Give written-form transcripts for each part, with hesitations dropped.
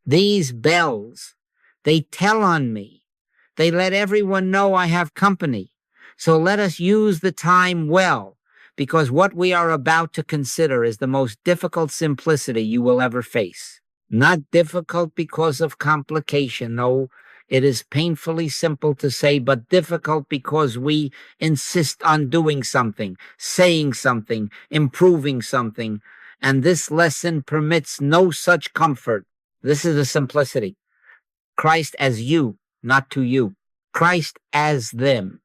These bells, they tell on me. They let everyone know I have company. So let us use the time well, because what we are about to consider is the most difficult simplicity you will ever face. Not difficult because of complication. No, it is painfully simple to say, but difficult because we insist on doing something, saying something, improving something. And this lesson permits no such comfort. This is the simplicity. Christ as you, not to you. Christ as them,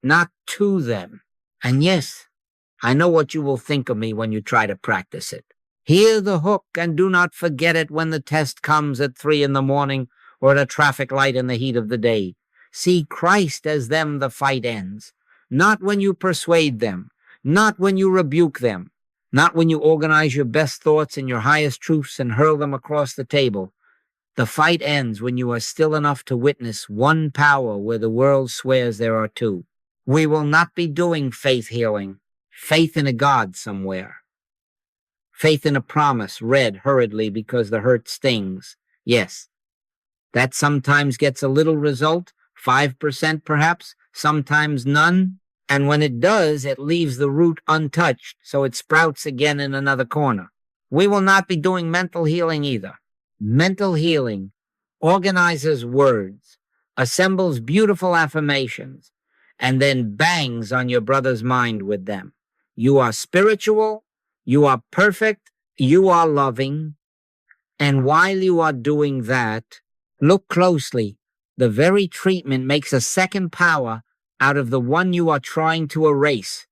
not to them. And yes, I know what you will think of me when you try to practice it. Hear the hook and do not forget it when the test comes at 3 a.m. or at a traffic light in the heat of the day. See Christ as them the fight ends. Not when you persuade them, not when you rebuke them, not when you organize your best thoughts and your highest truths and hurl them across the table. The fight ends when you are still enough to witness one power where the world swears there are two. We will not be doing faith healing, faith in a God somewhere. Faith in a promise read hurriedly because the hurt stings. Yes, that sometimes gets a little result, 5% perhaps, sometimes none. And when it does, it leaves the root untouched, so it sprouts again in another corner. We will not be doing mental healing either. Mental healing organizes words, assembles beautiful affirmations, and then bangs on your brother's mind with them. You are spiritual, you are perfect, you are loving, and while you are doing that, look closely. The very treatment makes a second power out of the one you are trying to erase.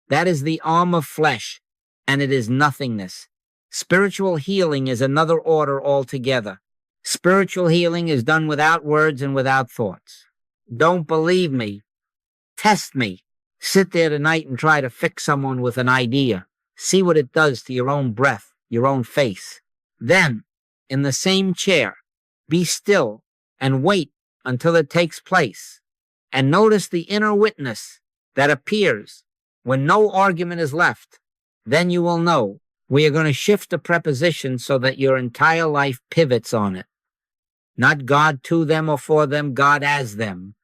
That is the arm of flesh, and it is nothingness. Spiritual healing is another order altogether. Spiritual healing is done without words and without thoughts. Don't believe me? Test me. Sit there tonight and try to fix someone with an idea. See what it does to your own breath, your own face. Then, in the same chair, be still and wait until it takes place. And notice the inner witness that appears when no argument is left. Then you will know. We are going to shift the preposition so that your entire life pivots on it. Not God to them or for them, God as them.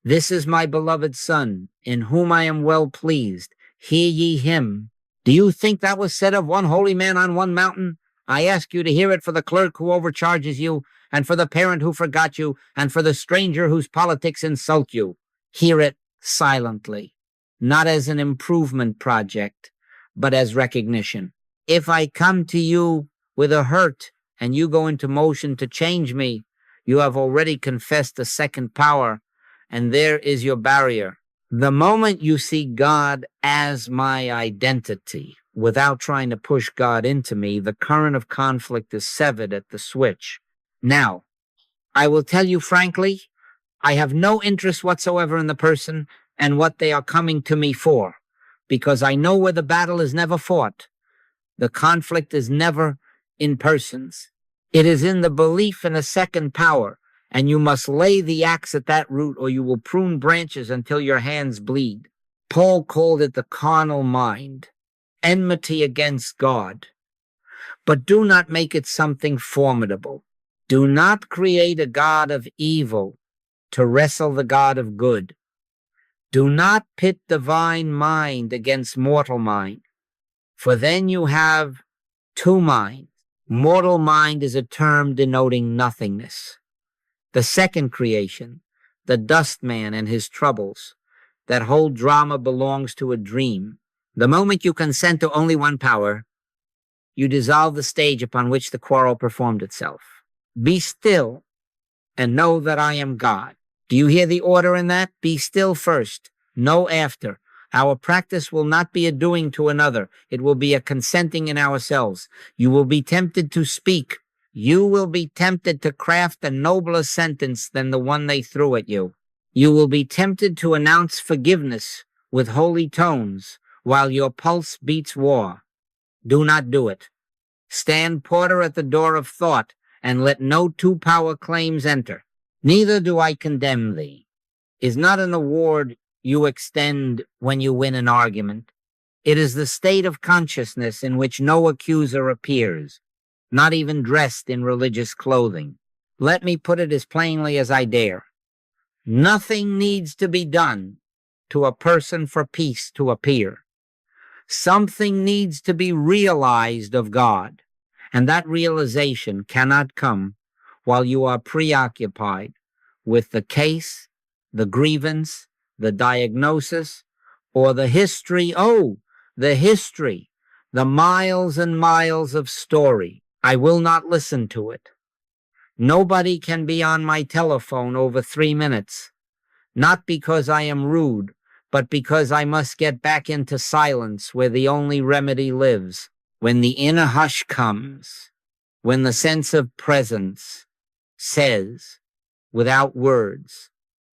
This is my beloved Son, in whom I am well pleased. Hear ye him. Do you think that was said of one holy man on one mountain? I ask you to hear it for the clerk who overcharges you, and for the parent who forgot you, and for the stranger whose politics insult you. Hear it silently, not as an improvement project, but as recognition. If I come to you with a hurt and you go into motion to change me, you have already confessed the second power, and there is your barrier. The moment you see God as my identity, without trying to push God into me, the current of conflict is severed at the switch. Now, I will tell you frankly, I have no interest whatsoever in the person and what they are coming to me for, because I know where the battle is never fought. The conflict is never in persons. It is in the belief in a second power, and you must lay the axe at that root or you will prune branches until your hands bleed. Paul called it the carnal mind, enmity against God. But do not make it something formidable. Do not create a God of evil to wrestle the God of good. Do not pit divine mind against mortal mind, for then you have two minds. Mortal mind is a term denoting nothingness. The second creation, the dust man and his troubles, that whole drama belongs to a dream. The moment you consent to only one power, you dissolve the stage upon which the quarrel performed itself. Be still and know that I am God. Do you hear the order in that? Be still first, know after. Our practice will not be a doing to another. It will be a consenting in ourselves. You will be tempted to speak. You will be tempted to craft a nobler sentence than the one they threw at you. You will be tempted to announce forgiveness with holy tones while your pulse beats war. Do not do it. Stand porter at the door of thought and let no two-power claims enter. Neither do I condemn thee. Is not an award you extend when you win an argument. It is the state of consciousness in which no accuser appears. not even dressed in religious clothing. Let me put it as plainly as I dare. Nothing needs to be done to a person for peace to appear. Something needs to be realized of God, and that realization cannot come while you are preoccupied with the case, the grievance, the diagnosis, or the history. Oh, the history, the miles and miles of story. I will not listen to it. Nobody can be on my telephone over 3 minutes, not because I am rude, but because I must get back into silence where the only remedy lives. When the inner hush comes, when the sense of presence says, without words,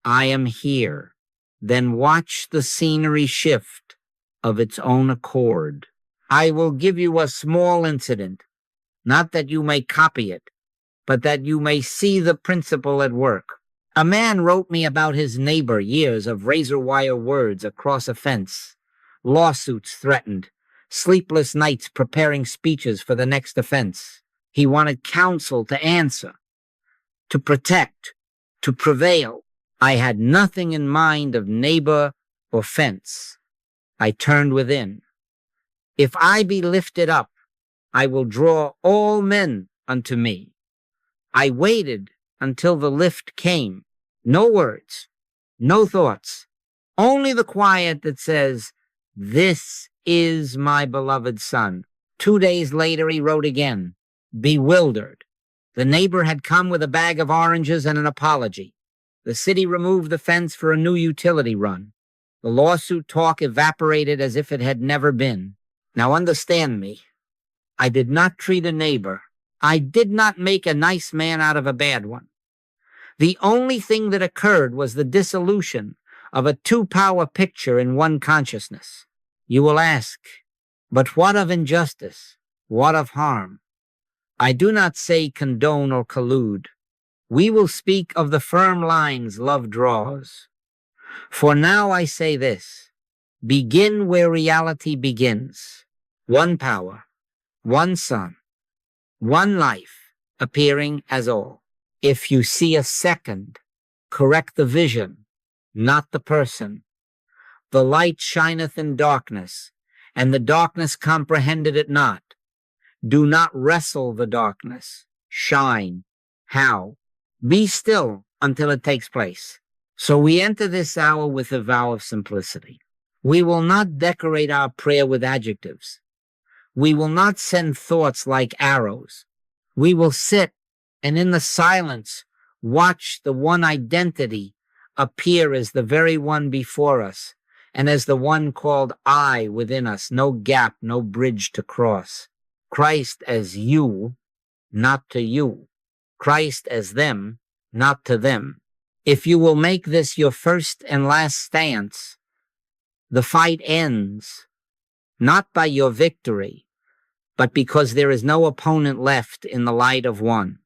I am here, then watch the scenery shift of its own accord. I will give you a small incident, not that you may copy it, but that you may see the principle at work. A man wrote me about his neighbor, years of razor-wire words across a fence, lawsuits threatened, sleepless nights preparing speeches for the next offense. He wanted counsel to answer, to protect, to prevail. I had nothing in mind of neighbor or fence. I turned within. If I be lifted up, I will draw all men unto me. I waited until the lift came. No words, no thoughts, only the quiet that says, this is my beloved son. 2 days later, he wrote again, bewildered. The neighbor had come with a bag of oranges and an apology. The city removed the fence for a new utility run. The lawsuit talk evaporated as if it had never been. Now understand me. I did not treat a neighbor. I did not make a nice man out of a bad one. The only thing that occurred was the dissolution of a two-power picture in one consciousness. You will ask, but what of injustice? What of harm? I do not say condone or collude. We will speak of the firm lines love draws. For now I say this, begin where reality begins. One power, one sun, one life appearing as all. If you see a second, correct the vision, not the person. The light shineth in darkness, and the darkness comprehended it not. Do not wrestle the darkness. Shine. How? Be still until it takes place. So we enter this hour with a vow of simplicity. We will not decorate our prayer with adjectives. We will not send thoughts like arrows. We will sit and in the silence watch the one identity appear as the very one before us and as the one called I within us, no gap, no bridge to cross. Christ as you, not to you. Christ as them, not to them. If you will make this your first and last stance, the fight ends, not by your victory, but because there is no opponent left in the light of one.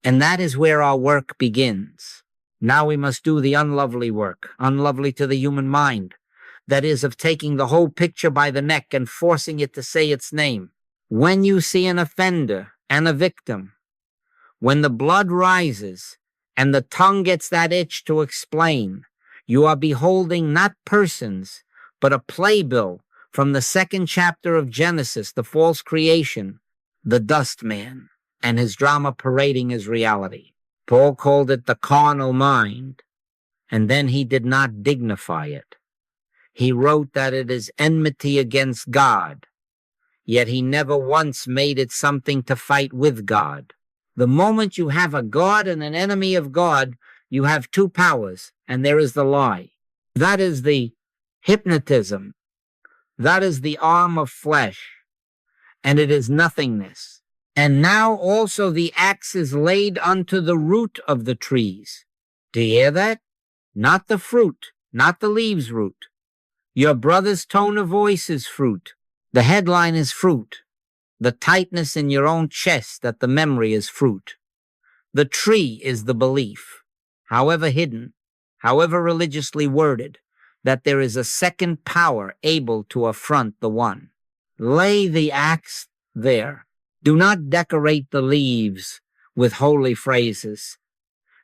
And that is where our work begins. Now we must do the unlovely work, unlovely to the human mind, that is, of taking the whole picture by the neck and forcing it to say its name. When you see an offender and a victim, when the blood rises and the tongue gets that itch to explain, you are beholding not persons, but a playbill from the 2nd chapter of Genesis, the false creation, the dust man, and his drama parading as reality. Paul called it the carnal mind, and then he did not dignify it. He wrote that it is enmity against God, yet he never once made it something to fight with God. The moment you have a God and an enemy of God, you have two powers, and there is the lie. That is the hypnotism. That is the arm of flesh, and it is nothingness. And now also the axe is laid unto the root of the trees. Do you hear that? Not the fruit, not the leaves root. Your brother's tone of voice is fruit. The headline is fruit. The tightness in your own chest that the memory is fruit. The tree is the belief, however hidden, however religiously worded, that there is a second power able to affront the one. Lay the axe there. Do not decorate the leaves with holy phrases.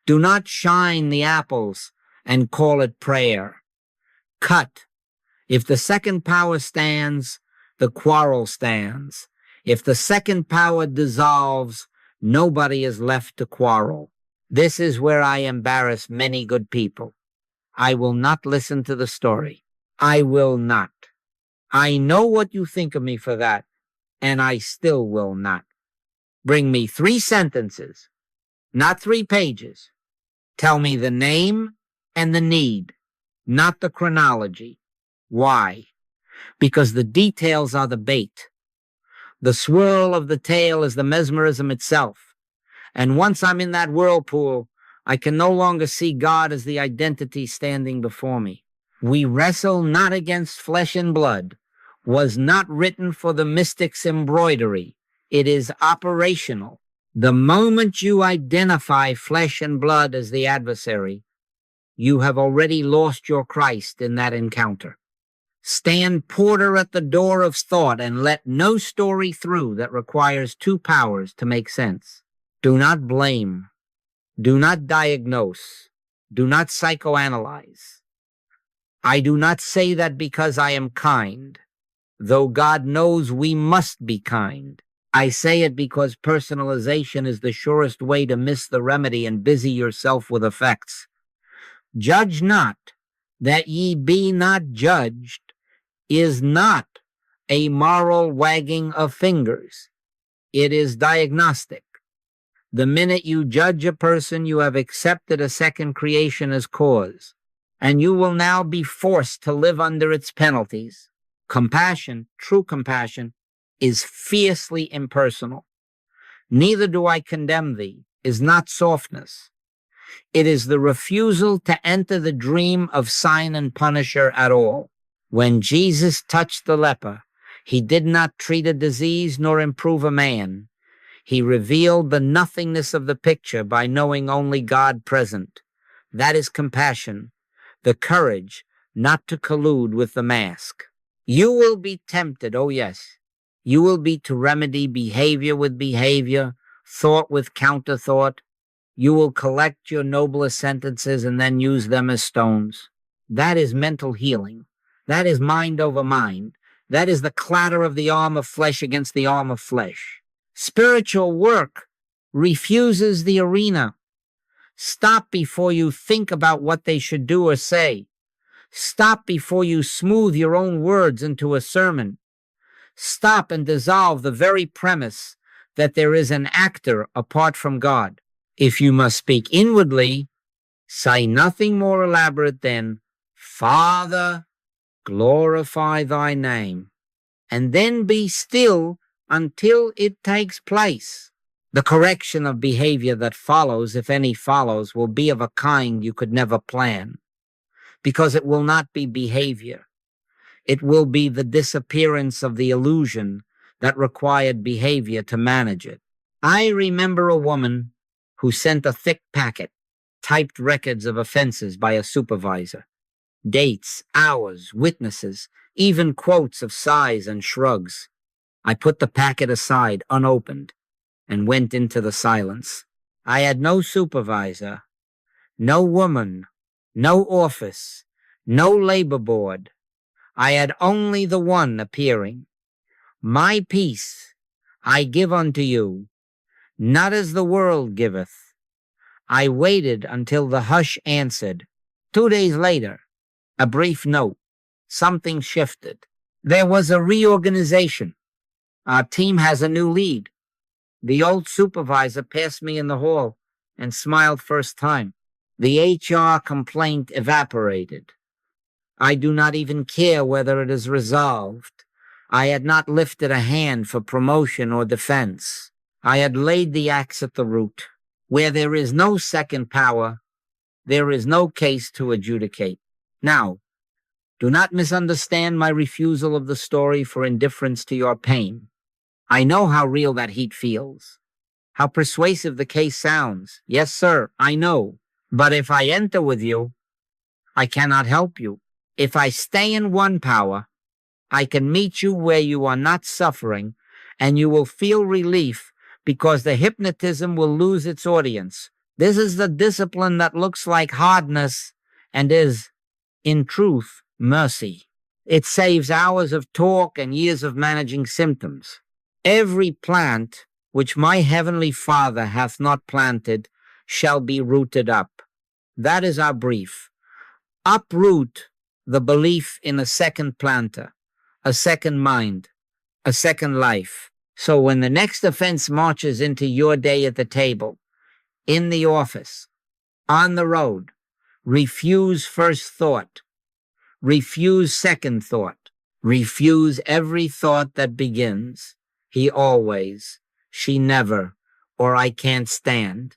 Do not shine the apples and call it prayer. Cut. If the second power stands, the quarrel stands. If the second power dissolves, nobody is left to quarrel. This is where I embarrass many good people. I will not listen to the story. I will not. I know what you think of me for that, and I still will not. Bring me 3 sentences, not 3 pages. Tell me the name and the need, not the chronology. Why? Because the details are the bait. The swirl of the tale is the mesmerism itself. And once I'm in that whirlpool, I can no longer see God as the identity standing before me. We wrestle not against flesh and blood was not written for the mystic's embroidery. It is operational. The moment you identify flesh and blood as the adversary, you have already lost your Christ in that encounter. Stand porter at the door of thought and let no story through that requires 2 powers to make sense. Do not blame. Do not diagnose. Do not psychoanalyze. I do not say that because I am kind, though God knows we must be kind. I say it because personalization is the surest way to miss the remedy and busy yourself with effects. Judge not, that ye be not judged, is not a moral wagging of fingers. It is diagnostic. The minute you judge a person, you have accepted a second creation as cause, and you will now be forced to live under its penalties. Compassion, true compassion, is fiercely impersonal. Neither do I condemn thee, is not softness. It is the refusal to enter the dream of sign and punisher at all. When Jesus touched the leper, he did not treat a disease nor improve a man. He revealed the nothingness of the picture by knowing only God present. That is compassion, the courage not to collude with the mask. You will be tempted, oh yes. You will be to remedy behavior with behavior, thought with counter-thought. You will collect your noblest sentences and then use them as stones. That is mental healing. That is mind over mind. That is the clatter of the arm of flesh against the arm of flesh. Spiritual work refuses the arena. Stop before you think about what they should do or say. Stop before you smooth your own words into a sermon. Stop and dissolve the very premise that there is an actor apart from God. If you must speak inwardly, say nothing more elaborate than, Father, glorify thy name, and then be still until it takes place. The correction of behavior that follows, if any follows, will be of a kind you could never plan, because it will not be behavior. It will be the disappearance of the illusion that required behavior to manage it. I remember a woman who sent a thick packet, typed records of offenses by a supervisor, dates, hours, witnesses, even quotes of sighs and shrugs. I put the packet aside, unopened, and went into the silence. I had no supervisor, no woman, no office, no labor board. I had only the one appearing. My peace I give unto you, not as the world giveth. I waited until the hush answered. 2 days later, a brief note. Something shifted. There was a reorganization. Our team has a new lead. The old supervisor passed me in the hall and smiled first time. The HR complaint evaporated. I do not even care whether it is resolved. I had not lifted a hand for promotion or defense. I had laid the axe at the root. Where there is no second power, there is no case to adjudicate. Now, do not misunderstand my refusal of the story for indifference to your pain. I know how real that heat feels, how persuasive the case sounds. Yes, sir, I know. But if I enter with you, I cannot help you. If I stay in one power, I can meet you where you are not suffering and you will feel relief because the hypnotism will lose its audience. This is the discipline that looks like hardness and is, in truth, mercy. It saves hours of talk and years of managing symptoms. Every plant which my heavenly Father hath not planted shall be rooted up. That is our brief. Uproot the belief in a second planter, a second mind, a second life. So when the next offense marches into your day at the table, in the office, on the road, refuse first thought, refuse second thought, refuse every thought that begins, he always, she never, or I can't stand.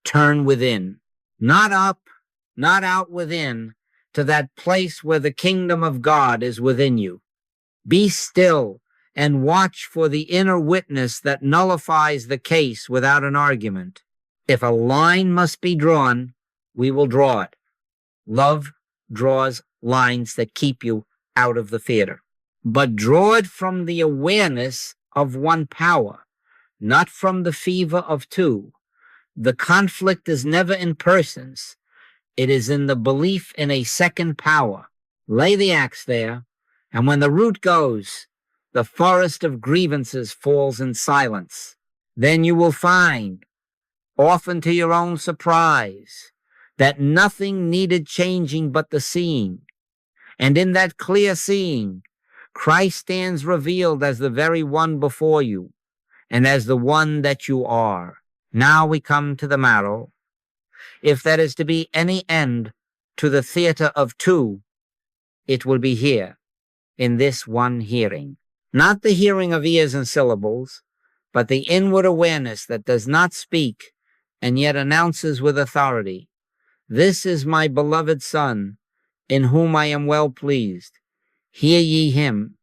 Turn within, not up, not out within, to that place where the kingdom of God is within you. Be still and watch for the inner witness that nullifies the case without an argument. If a line must be drawn, we will draw it. Love draws lines that keep you out of the theater. But draw it from the awareness of one power, not from the fever of two. The conflict is never in persons. It is in the belief in a second power. Lay the axe there, and when the root goes, the forest of grievances falls in silence. Then you will find, often to your own surprise, that nothing needed changing but the seeing. And in that clear seeing, Christ stands revealed as the very one before you, and as the one that you are. Now we come to the marrow. If there is to be any end to the theater of two, it will be here, in this one hearing. Not the hearing of ears and syllables, but the inward awareness that does not speak and yet announces with authority, "This is my beloved Son, in whom I am well pleased. Hear ye him."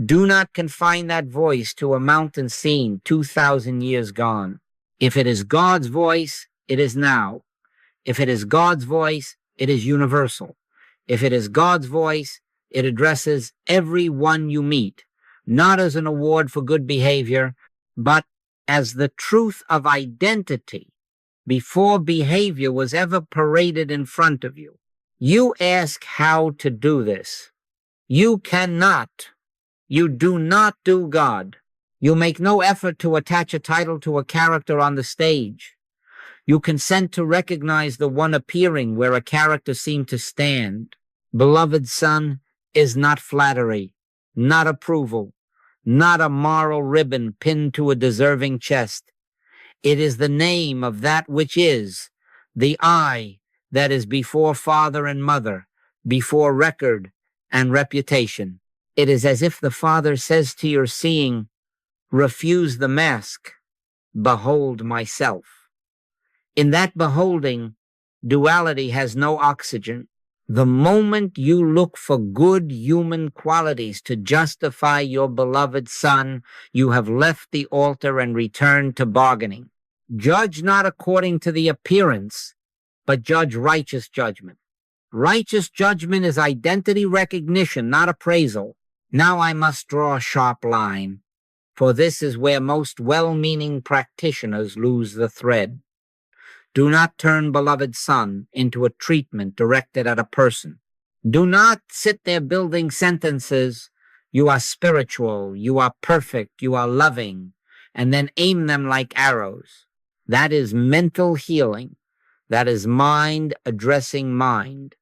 Do not confine that voice to a mountain scene 2,000 years gone. If it is God's voice, it is now. If it is God's voice, it is universal. If it is God's voice, it addresses every one you meet, not as an award for good behavior, but as the truth of identity before behavior was ever paraded in front of you. You ask how to do this. You cannot. You do not do God. You make no effort to attach a title to a character on the stage. You consent to recognize the one appearing where a character seemed to stand. Beloved Son is not flattery, not approval, not a moral ribbon pinned to a deserving chest. It is the name of that which is, the I that is before father and mother, before record and reputation. It is as if the Father says to your seeing, refuse the mask, behold myself. In that beholding, duality has no oxygen. The moment you look for good human qualities to justify your beloved Son, you have left the altar and returned to bargaining. Judge not according to the appearance, but judge righteous judgment. Righteous judgment is identity recognition, not appraisal. Now I must draw a sharp line, for this is where most well-meaning practitioners lose the thread. Do not turn beloved Son into a treatment directed at a person. Do not sit there building sentences, you are spiritual, you are perfect, you are loving, and then aim them like arrows. That is mental healing. That is mind addressing mind.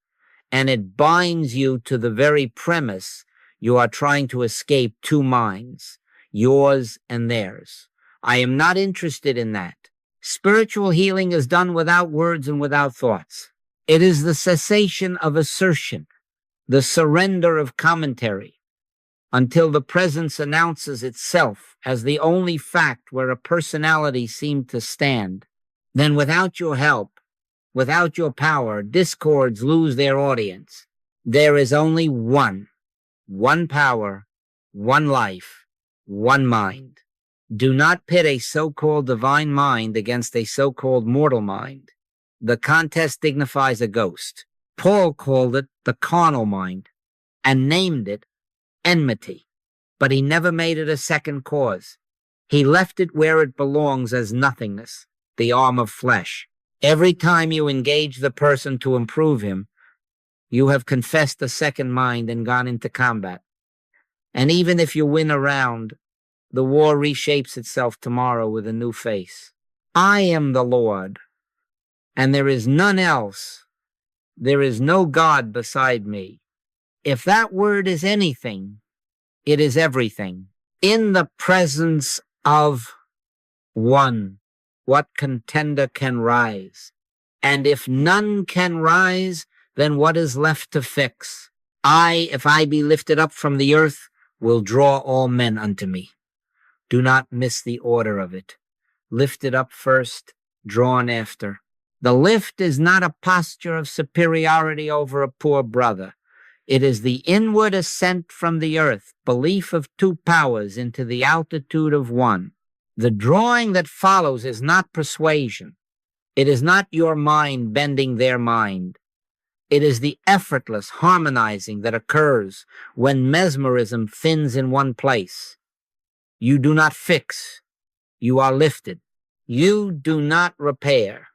And it binds you to the very premise you are trying to escape two minds, yours and theirs. I am not interested in that. Spiritual healing is done without words and without thoughts. It is the cessation of assertion, the surrender of commentary, until the presence announces itself as the only fact where a personality seemed to stand. Then without your help, without your power, discords lose their audience. There is only one power, one life, one mind. Do not pit a so-called divine mind against a so-called mortal mind. The contest dignifies a ghost. Paul called it the carnal mind and named it enmity, but he never made it a second cause. He left it where it belongs as nothingness, the arm of flesh. Every time you engage the person to improve him, you have confessed a second mind and gone into combat. And even if you win a round, the war reshapes itself tomorrow with a new face. I am the Lord, and there is none else. There is no God beside me. If that word is anything, it is everything. In the presence of one, what contender can rise? And if none can rise, then what is left to fix? If I be lifted up from the earth, will draw all men unto me. Do not miss the order of it. Lifted up first, drawn after. The lift is not a posture of superiority over a poor brother. It is the inward ascent from the earth, belief of two powers into the altitude of one. The drawing that follows is not persuasion. It is not your mind bending their mind. It is the effortless harmonizing that occurs when mesmerism thins in one place. You do not fix. You are lifted. You do not repair.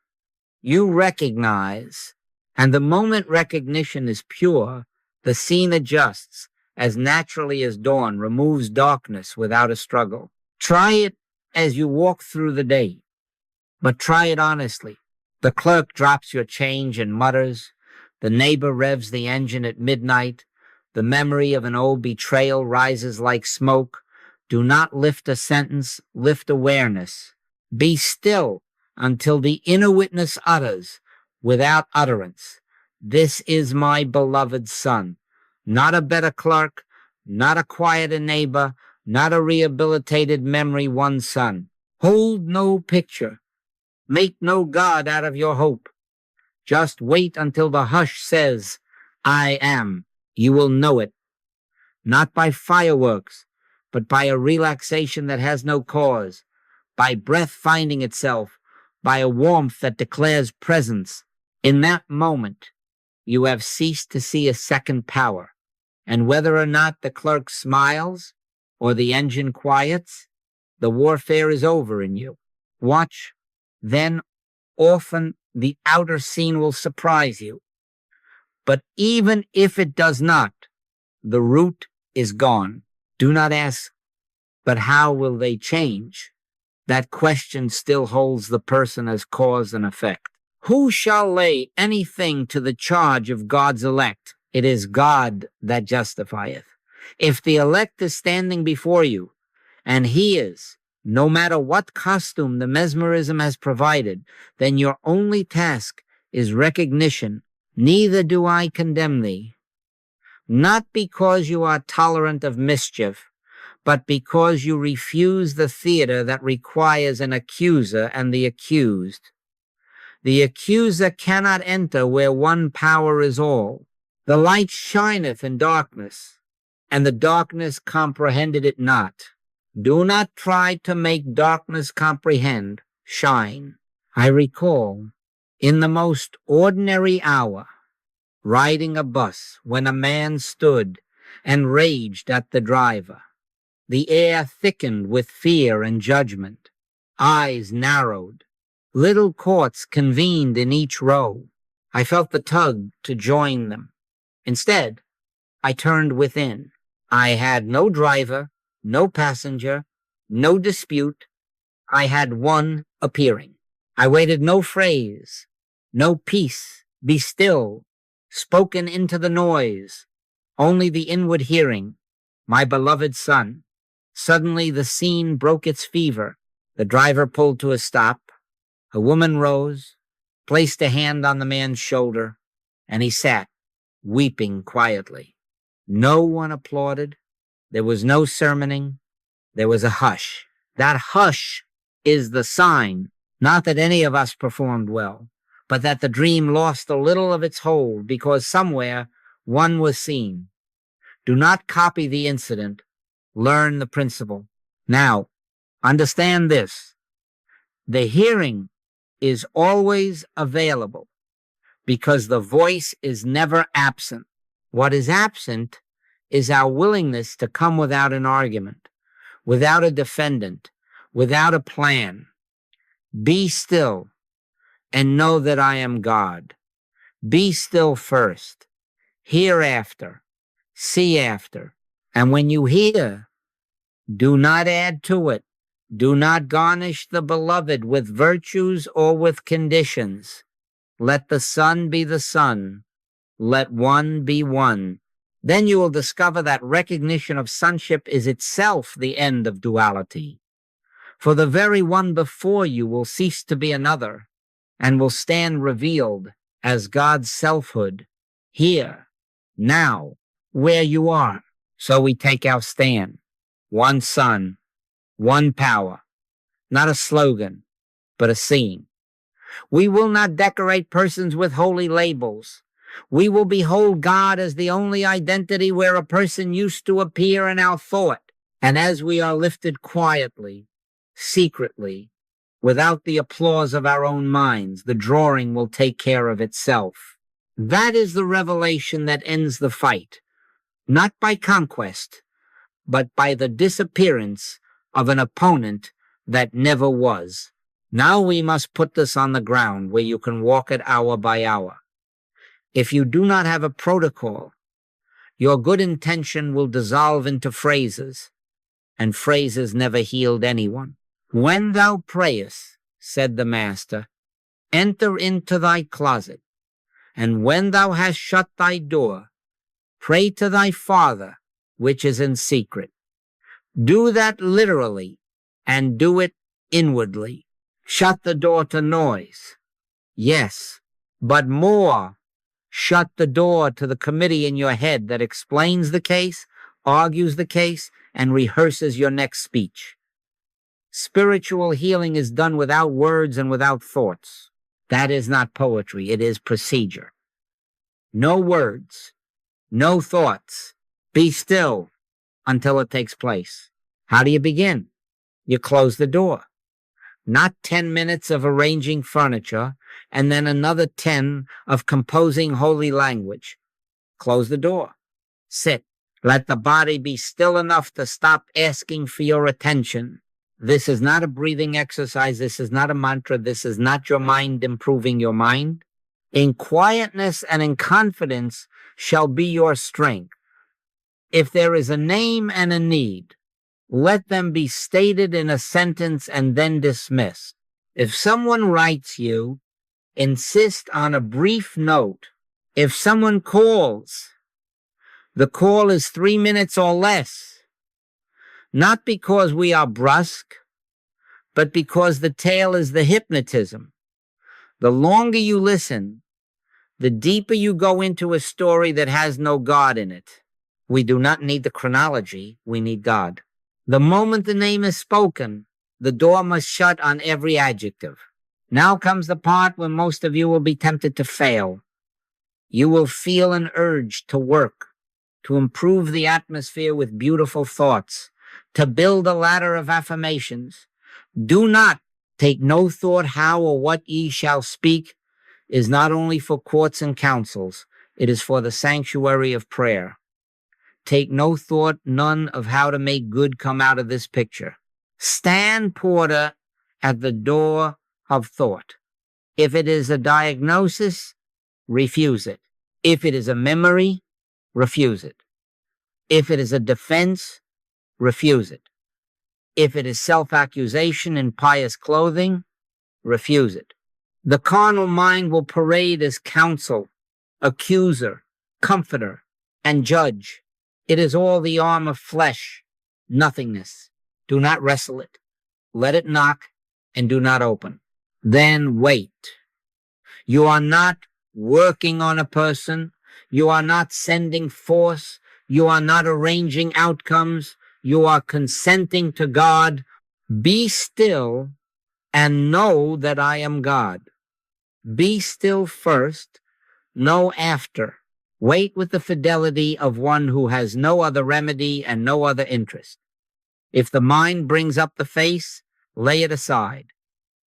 You recognize, and the moment recognition is pure, the scene adjusts as naturally as dawn removes darkness without a struggle. Try it as you walk through the day, but try it honestly. The clerk drops your change and mutters. The neighbor revs the engine at midnight. The memory of an old betrayal rises like smoke. Do not lift a sentence, lift awareness. Be still until the inner witness utters, without utterance, "This is my beloved son." Not a better clerk, not a quieter neighbor, not a rehabilitated memory, one son. Hold no picture. Make no God out of your hope. Just wait until the hush says, "I am." You will know it. Not by fireworks, but by a relaxation that has no cause, by breath finding itself, by a warmth that declares presence. In that moment, you have ceased to see a second power, and whether or not the clerk smiles or the engine quiets, the warfare is over in you. Watch, then often the outer scene will surprise you. But even if it does not, the root is gone. Do not ask, but how will they change? That question still holds the person as cause and effect. Who shall lay anything to the charge of God's elect? It is God that justifieth. If the elect is standing before you, and he is, no matter what costume the mesmerism has provided, then your only task is recognition. Neither do I condemn thee. Not because you are tolerant of mischief, but because you refuse the theater that requires an accuser and the accused. The accuser cannot enter where one power is all. The light shineth in darkness, and the darkness comprehended it not. Do not try to make darkness comprehend, shine. I recall, in the most ordinary hour, riding a bus when a man stood and raged at the driver. The air thickened with fear and judgment. Eyes narrowed. Little courts convened in each row. I felt the tug to join them. Instead, I turned within. I had no driver, no passenger, no dispute. I had one appearing. I waited no phrase, no peace, be still, spoken into the noise, only the inward hearing, my beloved son. Suddenly the scene broke its fever. The driver pulled to a stop. A woman rose, placed a hand on the man's shoulder, and he sat, weeping quietly. No one applauded. There was no sermoning. There was a hush. That hush is the sign, not that any of us performed well, but that the dream lost a little of its hold because somewhere one was seen. Do not copy the incident. Learn the principle. Now, understand this. The hearing is always available because the voice is never absent. What is absent is our willingness to come without an argument, without a defendant, without a plan. Be still and know that I am God. Be still first. Hear after. See after. And when you hear, do not add to it. Do not garnish the beloved with virtues or with conditions. Let the sun be the sun. Let one be one. Then you will discover that recognition of sonship is itself the end of duality. For the very one before you will cease to be another and will stand revealed as God's selfhood, here, now, where you are. So we take our stand. One sun, one power, not a slogan, but a seeing. We will not decorate persons with holy labels. We will behold God as the only identity where a person used to appear in our thought. And as we are lifted quietly, secretly, without the applause of our own minds, the drawing will take care of itself. That is the revelation that ends the fight, not by conquest, but by the disappearance of an opponent that never was. Now we must put this on the ground where you can walk it hour by hour. If you do not have a protocol, your good intention will dissolve into phrases, and phrases never healed anyone. When thou prayest, said the Master, enter into thy closet, and when thou hast shut thy door, pray to thy Father, which is in secret. Do that literally, and do it inwardly. Shut the door to noise. Yes, but more, shut the door to the committee in your head that explains the case, argues the case, and rehearses your next speech. Spiritual healing is done without words and without thoughts. That is not poetry, it is procedure. No words, no thoughts. Be still until it takes place. How do you begin? You close the door. Not 10 minutes of arranging furniture and then another 10 of composing holy language. Close the door. Sit. Let the body be still enough to stop asking for your attention. This is not a breathing exercise. This is not a mantra. This is not your mind improving your mind. In quietness and in confidence shall be your strength. If there is a name and a need, let them be stated in a sentence and then dismissed. If someone writes you, insist on a brief note. If someone calls, the call is 3 minutes or less. Not because we are brusque, but because the tale is the hypnotism. The longer you listen, the deeper you go into a story that has no God in it. We do not need the chronology, we need God. The moment the name is spoken, the door must shut on every adjective. Now comes the part where most of you will be tempted to fail. You will feel an urge to work, to improve the atmosphere with beautiful thoughts, to build a ladder of affirmations. Do not take no thought how or what ye shall speak is not only for courts and councils, it is for the sanctuary of prayer. Take no thought, none, of how to make good come out of this picture. Stand porter at the door of thought. If it is a diagnosis, refuse it. If it is a memory, refuse it. If it is a defense, refuse it. If it is self-accusation in pious clothing, refuse it. The carnal mind will parade as counsel, accuser, comforter, and judge. It is all the arm of flesh, nothingness. Do not wrestle it. Let it knock and do not open. Then wait. You are not working on a person. You are not sending force. You are not arranging outcomes. You are consenting to God. Be still and know that I am God. Be still first, know after. Wait with the fidelity of one who has no other remedy and no other interest. If the mind brings up the face, lay it aside.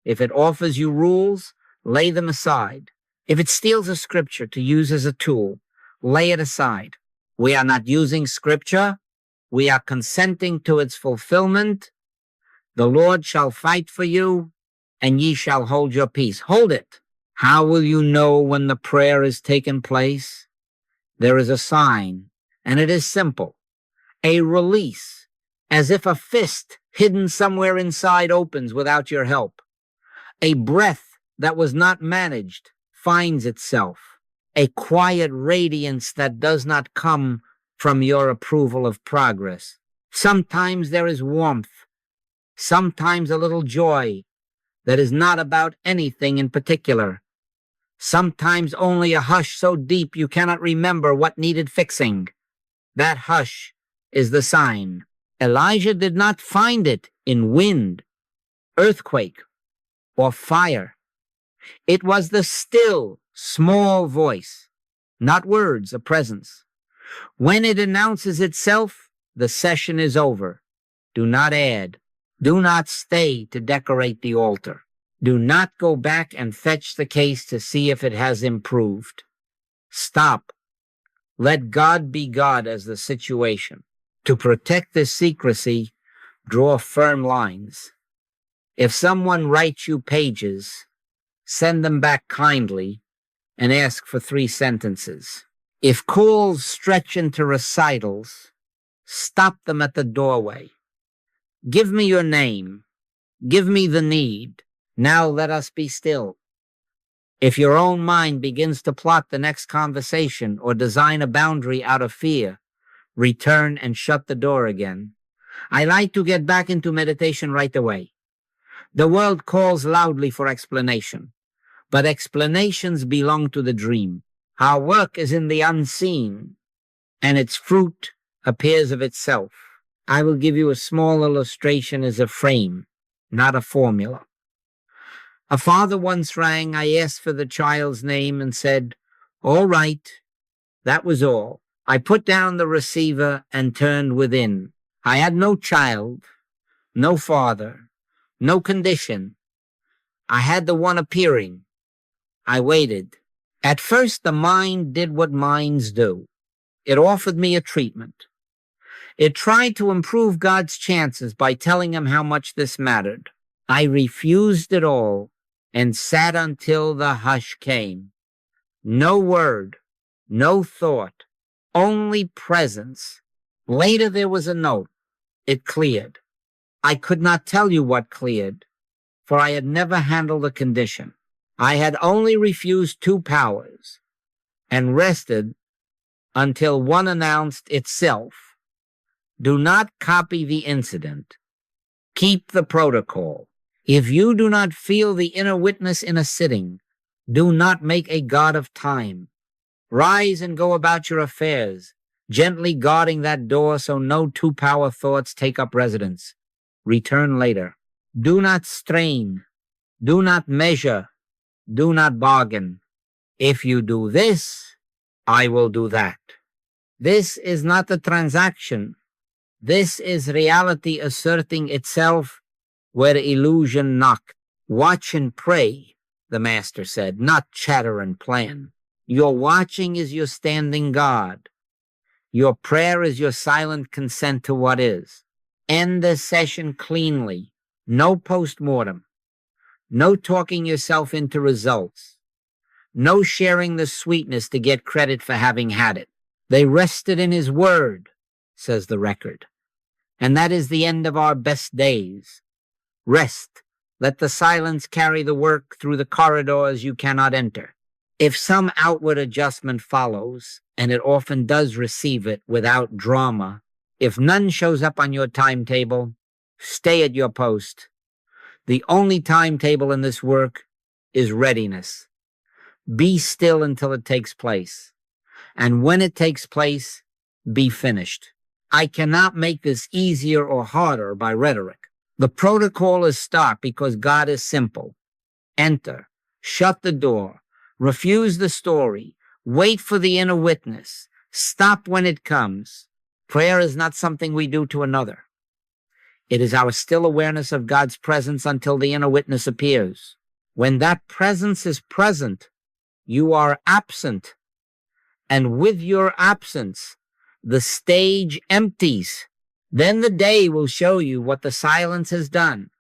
If it offers you rules, lay them aside. If it steals a scripture to use as a tool, lay it aside. We are not using scripture. We are consenting to its fulfillment. The Lord shall fight for you, and ye shall hold your peace. Hold it. How will you know when the prayer is taken place? There is a sign, and it is simple. A release, as if a fist hidden somewhere inside opens without your help. A breath that was not managed finds itself. A quiet radiance that does not come from your approval of progress. Sometimes there is warmth, sometimes a little joy that is not about anything in particular. Sometimes only a hush so deep you cannot remember what needed fixing. That hush is the sign. Elijah did not find it in wind, earthquake, or fire. It was the still, small voice, not words, a presence. When it announces itself, the session is over. Do not add. Do not stay to decorate the altar. Do not go back and fetch the case to see if it has improved. Stop. Let God be God as the situation. To protect this secrecy, draw firm lines. If someone writes you pages, send them back kindly and ask for 3 sentences. If calls stretch into recitals, stop them at the doorway. Give me your name. Give me the need. Now let us be still. If your own mind begins to plot the next conversation or design a boundary out of fear, return and shut the door again. I like to get back into meditation right away. The world calls loudly for explanation, but explanations belong to the dream. Our work is in the unseen, and its fruit appears of itself. I will give you a small illustration as a frame, not a formula. A father once rang. I asked for the child's name and said, "All right." That was all. I put down the receiver and turned within. I had no child, no father, no condition. I had the one appearing. I waited. At first, the mind did what minds do. It offered me a treatment. It tried to improve God's chances by telling him how much this mattered. I refused it all and sat until the hush came. No word, no thought, only presence. Later there was a note. It cleared. I could not tell you what cleared, for I had never handled a condition. I had only refused 2 powers and rested until one announced itself. Do not copy the incident. Keep the protocol. If you do not feel the inner witness in a sitting, do not make a god of time. Rise and go about your affairs, gently guarding that door so no 2-power thoughts take up residence. Return later. Do not strain. Do not measure. Do not bargain. If you do this, I will do that. This is not a transaction. This is reality asserting itself where illusion knocked. Watch and pray, the master said, not chatter and plan. Your watching is your standing guard. Your prayer is your silent consent to what is. End the session cleanly. No postmortem. No talking yourself into results. No sharing the sweetness to get credit for having had it. They rested in his word, says the record. And that is the end of our best days. Rest. Let the silence carry the work through the corridors you cannot enter. If some outward adjustment follows, and it often does receive it without drama, if none shows up on your timetable, stay at your post. The only timetable in this work is readiness. Be still until it takes place. And when it takes place, be finished. I cannot make this easier or harder by rhetoric. The protocol is stark because God is simple. Enter, shut the door, refuse the story, wait for the inner witness, stop when it comes. Prayer is not something we do to another. It is our still awareness of God's presence until the inner witness appears. When that presence is present, you are absent. And with your absence, the stage empties Then the day will show you what the silence has done,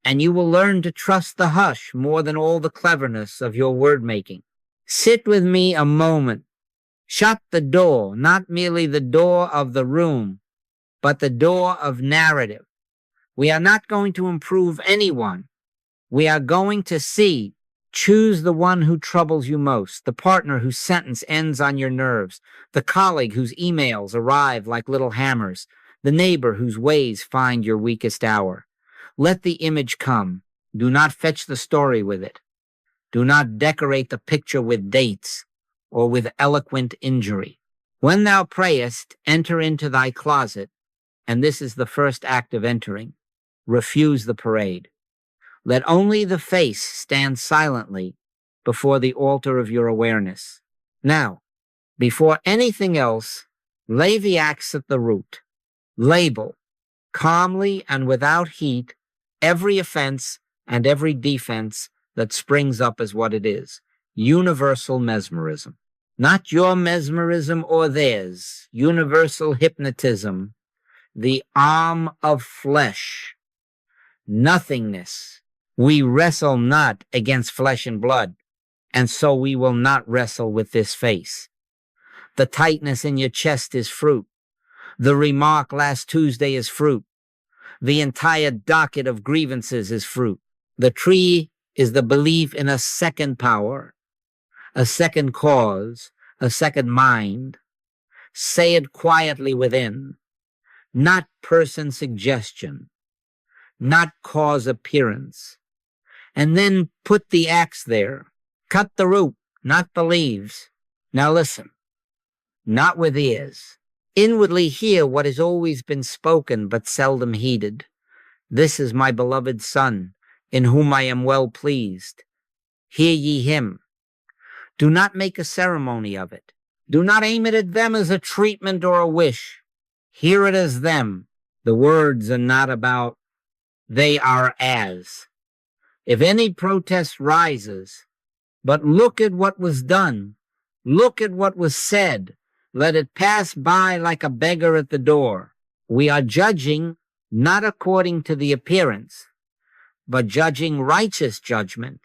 and you will learn to trust the hush more than all the cleverness of your word-making. Sit with me a moment. Shut the door, not merely the door of the room, but the door of narrative. We are not going to improve anyone. We are going to see. Choose the one who troubles you most, the partner whose sentence ends on your nerves, the colleague whose emails arrive like little hammers, the neighbor whose ways find your weakest hour. Let the image come. Do not fetch the story with it. Do not decorate the picture with dates or with eloquent injury. When thou prayest, enter into thy closet, and this is the first act of entering. Refuse the parade. Let only the face stand silently before the altar of your awareness. Now, before anything else, lay the axe at the root. Label, calmly and without heat, every offense and every defense that springs up as what it is. Universal mesmerism. Not your mesmerism or theirs. Universal hypnotism. The arm of flesh. Nothingness. We wrestle not against flesh and blood, and so we will not wrestle with this face. The tightness in your chest is fruit. The remark last Tuesday is fruit. The entire docket of grievances is fruit. The tree is the belief in a second power, a second cause, a second mind. Say it quietly within, not person suggestion, not cause appearance. And then put the axe there. Cut the root, not the leaves. Now listen, not with ears. Inwardly hear what has always been spoken but seldom heeded. This is my beloved Son, in whom I am well pleased. Hear ye him. Do not make a ceremony of it. Do not aim it at them as a treatment or a wish. Hear it as them. The words are not about, they are as. If any protest rises, but look at what was done, look at what was said, let it pass by like a beggar at the door. We are judging not according to the appearance, but judging righteous judgment.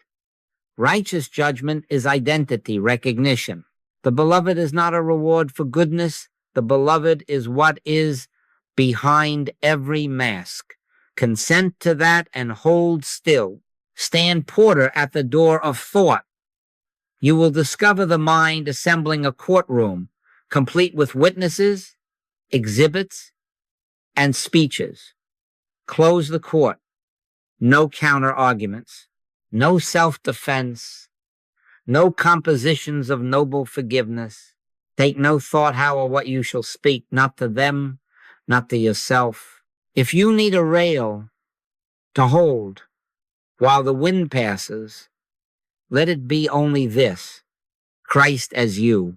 Righteous judgment is identity, recognition. The beloved is not a reward for goodness. The beloved is what is behind every mask. Consent to that and hold still. Stand porter at the door of thought. You will discover the mind assembling a courtroom, complete with witnesses, exhibits, and speeches. Close the court. No counter-arguments. No self-defense. No compositions of noble forgiveness. Take no thought how or what you shall speak, not to them, not to yourself. If you need a rail to hold while the wind passes, let it be only this: Christ as you.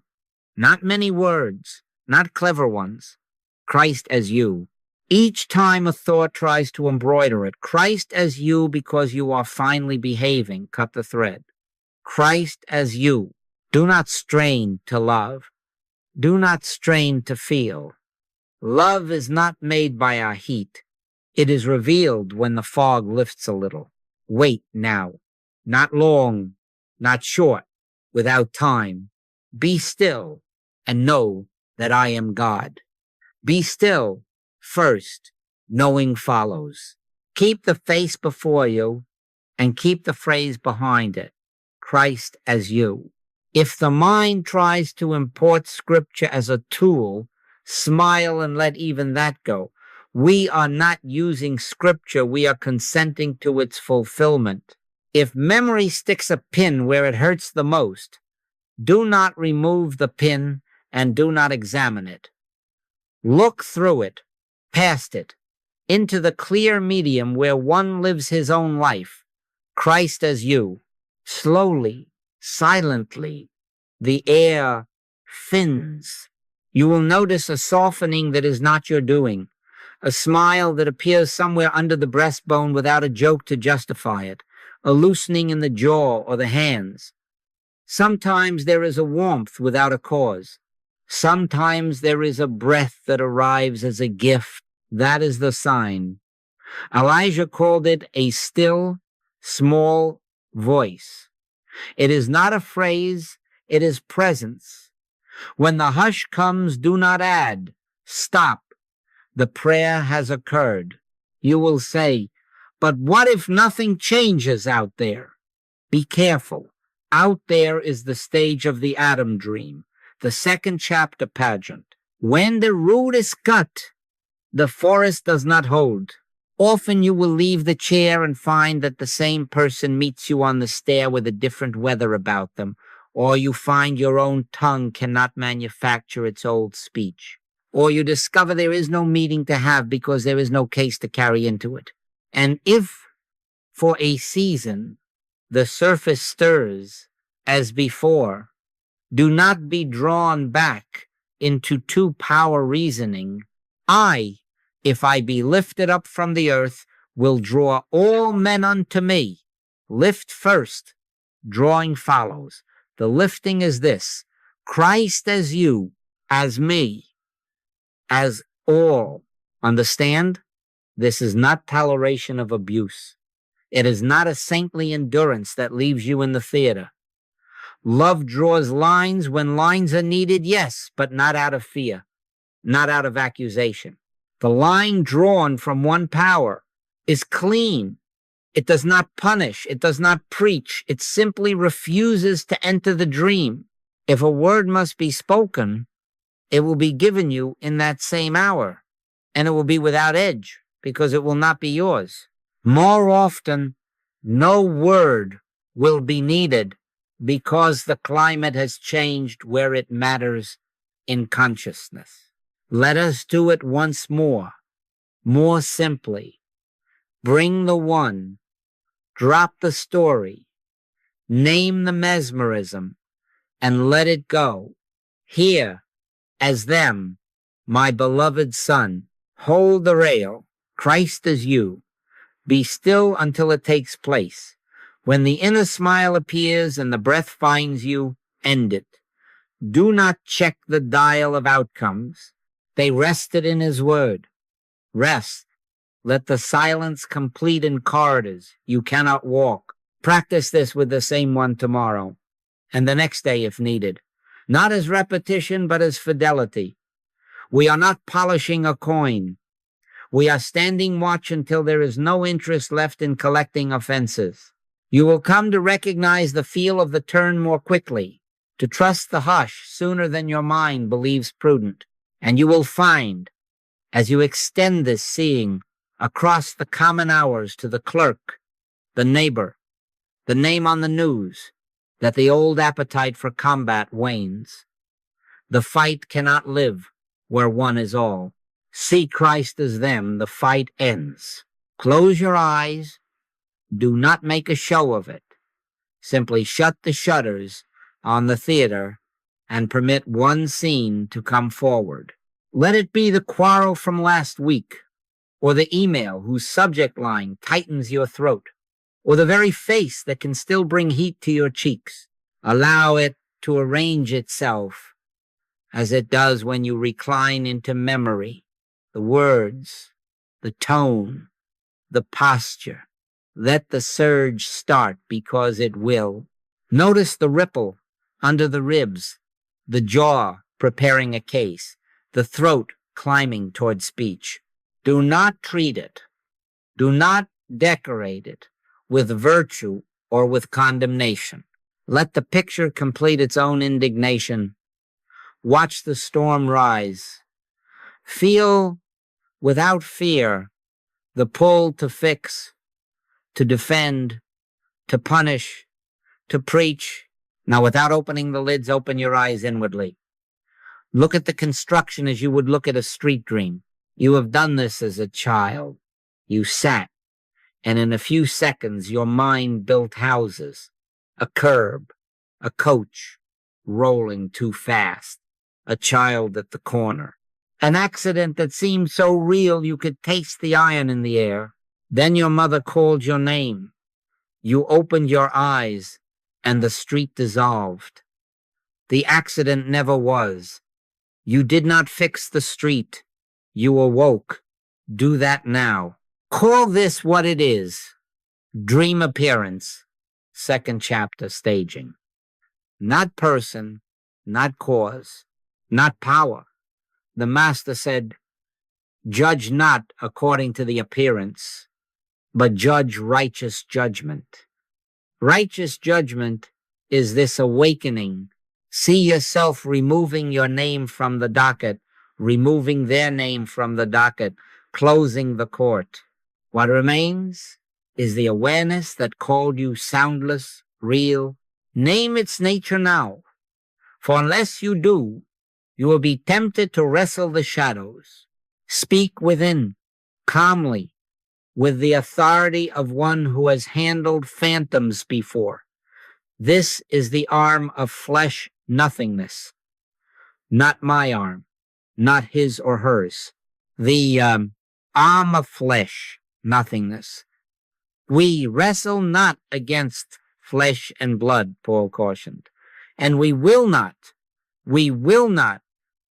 Not many words, not clever ones. Christ as you. Each time a thought tries to embroider it, Christ as you because you are finely behaving, cut the thread. Christ as you. Do not strain to love. Do not strain to feel. Love is not made by our heat. It is revealed when the fog lifts a little. Wait now. Not long, not short, without time. Be still and know that I am God. Be still first, knowing follows. Keep the face before you and keep the phrase behind it. Christ as you. If the mind tries to import scripture as a tool, smile and let even that go. We are not using scripture. We are consenting to its fulfillment. If memory sticks a pin where it hurts the most, do not remove the pin and do not examine it. Look through it, past it, into the clear medium where one lives his own life. Christ as you. Slowly, silently, the air thins. You will notice a softening that is not your doing. A smile that appears somewhere under the breastbone without a joke to justify it, a loosening in the jaw or the hands. Sometimes there is a warmth without a cause. Sometimes there is a breath that arrives as a gift That is the sign. Elijah called it a still, small voice. It is not a phrase, it is presence. When the hush comes, do not add. Stop. The prayer has occurred. You will say, but what if nothing changes out there? Be careful. Out there is the stage of the Adam dream, the second chapter pageant. When the root is cut, the forest does not hold. Often you will leave the chair and find that the same person meets you on the stair with a different weather about them, or you find your own tongue cannot manufacture its old speech, or you discover there is no meeting to have because there is no case to carry into it. And if, for a season, the surface stirs as before, do not be drawn back into two-power reasoning. If I be lifted up from the earth, will draw all men unto me. Lift first, drawing follows. The lifting is this: Christ as you, as me, as all. Understand? This is not toleration of abuse. It is not a saintly endurance that leaves you in the theater. Love draws lines when lines are needed, yes, but not out of fear, not out of accusation. The line drawn from one power is clean. It does not punish. It does not preach. It simply refuses to enter the dream. If a word must be spoken, it will be given you in that same hour, and it will be without edge because it will not be yours. More often, no word will be needed because the climate has changed where it matters in consciousness. Let us do it once more simply. Bring the one, drop the story, name the mesmerism, and let it go. Here, as them, my beloved son, hold the rail, Christ as you. Be still until it takes place. When the inner smile appears and the breath finds you, end it. Do not check the dial of outcomes. They rested in his word. Rest. Let the silence complete in corridors you cannot walk. Practice this with the same one tomorrow, and the next day if needed. Not as repetition, but as fidelity. We are not polishing a coin. We are standing watch until there is no interest left in collecting offenses. You will come to recognize the feel of the turn more quickly, to trust the hush sooner than your mind believes prudent. And you will find, as you extend this seeing across the common hours to the clerk, the neighbor, the name on the news, that the old appetite for combat wanes. The fight cannot live where one is all. See Christ as them, the fight ends. Close your eyes. Do not make a show of it. Simply shut the shutters on the theater and permit one scene to come forward. Let it be the quarrel from last week, or the email whose subject line tightens your throat, or the very face that can still bring heat to your cheeks. Allow it to arrange itself as it does when you recline into memory, the words, the tone, the posture. Let the surge start because it will. Notice the ripple under the ribs, the jaw preparing a case, the throat climbing toward speech. Do not treat it. Do not decorate it with virtue or with condemnation. Let the picture complete its own indignation. Watch the storm rise. Feel without fear the pull to fix, to defend, to punish, to preach. Now, without opening the lids, open your eyes inwardly. Look at the construction as you would look at a street dream. You have done this as a child. You sat, and in a few seconds your mind built houses, a curb, a coach rolling too fast, a child at the corner, an accident that seemed so real you could taste the iron in the air. Then your mother called your name. You opened your eyes, and the street dissolved. The accident never was. You did not fix the street. You awoke. Do that now. Call this what it is. Dream appearance. Second chapter, staging. Not person, not cause, not power. The master said, judge not according to the appearance, but judge righteous judgment. Righteous judgment is this awakening. See yourself removing your name from the docket, removing their name from the docket, closing the court. What remains is the awareness that called you soundless, real. Name its nature now, for unless you do, you will be tempted to wrestle the shadows. Speak within, calmly, with the authority of one who has handled phantoms before. This is the arm of flesh nothingness, not my arm, not his or hers. The arm of flesh nothingness. We wrestle not against flesh and blood, Paul cautioned, and we will not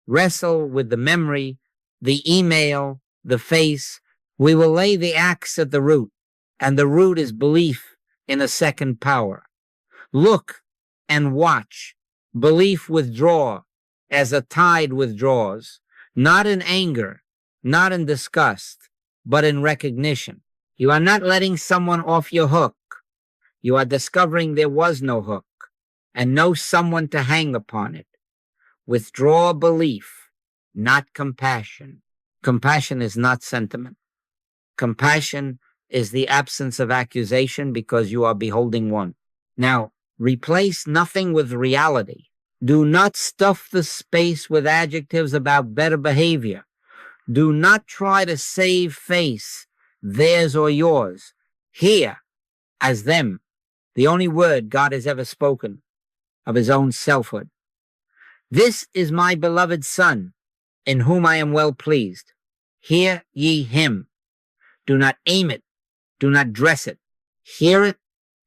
wrestle with the memory, the email, the face. We will lay the axe at the root, and the root is belief in a second power. Look and watch. Belief withdraw as a tide withdraws, not in anger, not in disgust, but in recognition. You are not letting someone off your hook. You are discovering there was no hook and no someone to hang upon it. Withdraw belief, not compassion. Compassion is not sentiment. Compassion is the absence of accusation because you are beholding one. Now, replace nothing with reality. Do not stuff the space with adjectives about better behavior. Do not try to save face, theirs or yours. Here, as them, the only word God has ever spoken of his own selfhood. This is my beloved Son, in whom I am well pleased. Hear ye him. Do not aim it. Do not dress it. Hear it,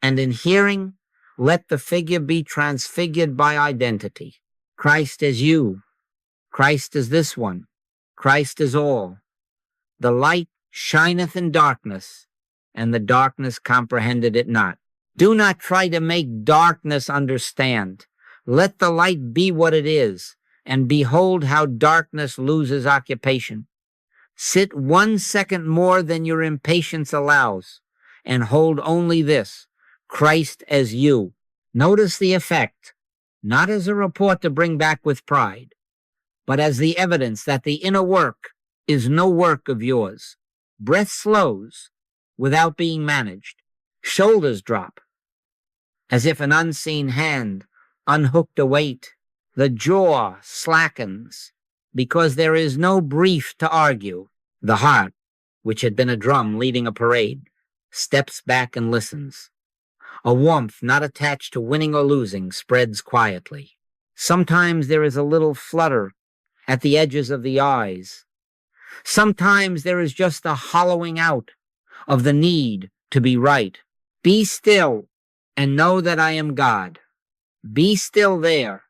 and in hearing, let the figure be transfigured by identity. Christ is you. Christ is this one. Christ is all. The light shineth in darkness, and the darkness comprehended it not. Do not try to make darkness understand. Let the light be what it is, and behold how darkness loses occupation. Sit 1 second more than your impatience allows, and hold only this, Christ as you. Notice the effect, not as a report to bring back with pride, but as the evidence that the inner work is no work of yours. Breath slows without being managed. Shoulders drop, as if an unseen hand unhooked a weight. The jaw slackens, because there is no brief to argue. The heart, which had been a drum leading a parade, steps back and listens. A warmth not attached to winning or losing spreads quietly. Sometimes there is a little flutter at the edges of the eyes. Sometimes there is just a hollowing out of the need to be right. Be still and know that I am God. Be still there,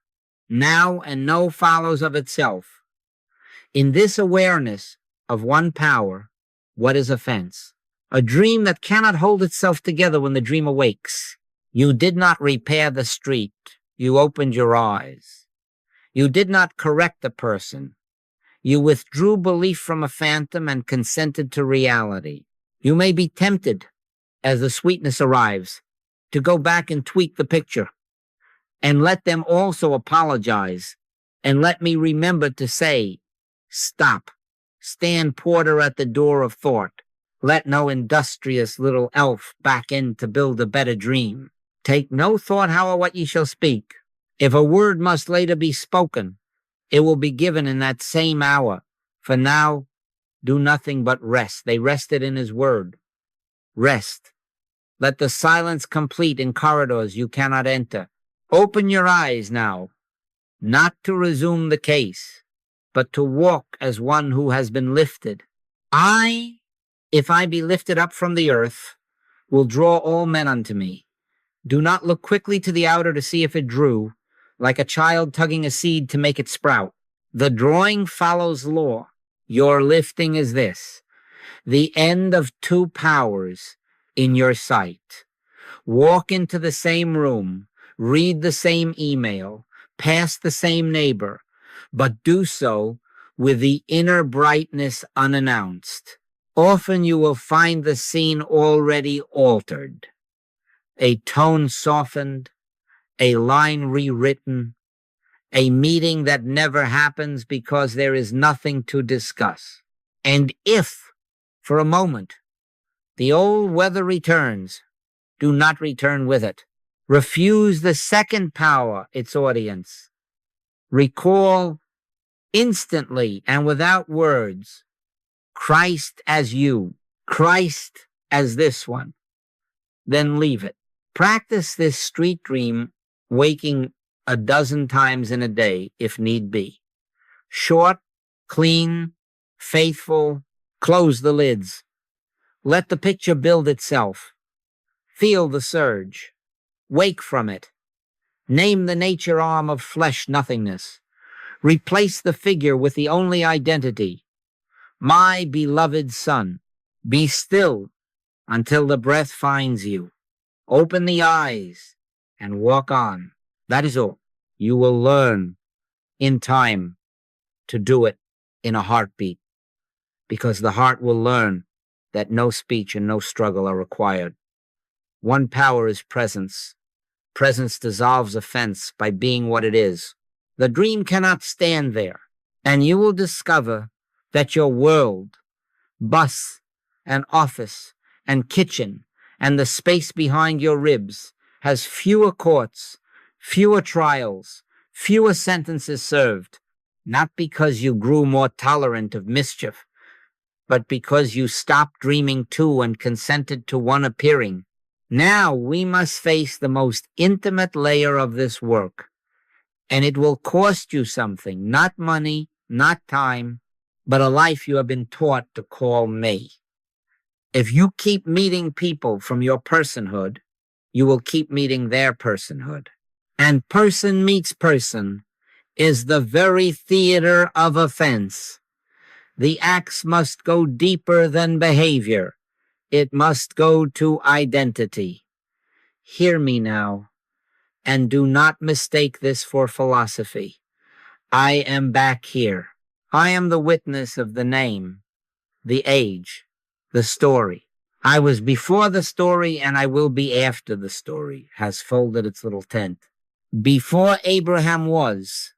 now, and know follows of itself. In this awareness of one power, what is offense? A dream that cannot hold itself together when the dream awakes. You did not repair the street. You opened your eyes. You did not correct the person. You withdrew belief from a phantom and consented to reality. You may be tempted, as the sweetness arrives, to go back and tweak the picture. And let them also apologize. And let me remember to say, stop. Stand porter at the door of thought. Let no industrious little elf back in to build a better dream. Take no thought how or what ye shall speak. If a word must later be spoken, it will be given in that same hour. For now, do nothing but rest. They rested in his word. Rest. Let the silence complete in corridors you cannot enter. Open your eyes now, not to resume the case, but to walk as one who has been lifted. I, if I be lifted up from the earth, will draw all men unto me. Do not look quickly to the outer to see if it drew, like a child tugging a seed to make it sprout. The drawing follows law. Your lifting is this. the end of two powers in your sight. Walk into the same room, read the same email, pass the same neighbor, but do so with the inner brightness unannounced. Often you will find the scene already altered, a tone softened, a line rewritten, a meeting that never happens because there is nothing to discuss. And if, for a moment, the old weather returns, do not return with it. Refuse the second power, its audience. Recall instantly and without words, Christ as you, Christ as this one. Then leave it. Practice this street dream, waking a dozen times in a day, if need be. Short, clean, faithful, close the lids. Let the picture build itself. Feel the surge. Wake from it. Name the nature arm of flesh nothingness. Replace the figure with the only identity. My beloved son, be still until the breath finds you. Open the eyes and walk on. That is all. You will learn in time to do it in a heartbeat, because the heart will learn that no speech and no struggle are required. One power is presence. Presence dissolves offense by being what it is. The dream cannot stand there, and you will discover that your world, bus and office and kitchen and the space behind your ribs has fewer courts, fewer trials, fewer sentences served, not because you grew more tolerant of mischief, but because you stopped dreaming two and consented to one appearing. Now we must face the most intimate layer of this work, and it will cost you something, not money, not time, but a life you have been taught to call me. If you keep meeting people from your personhood, you will keep meeting their personhood. And person meets person is the very theater of offense. The axe must go deeper than behavior. It must go to identity. Hear me now, and do not mistake this for philosophy. I am back here. I am the witness of the name, the age, the story. I was before the story, and I will be after the story has folded its little tent. Before Abraham was,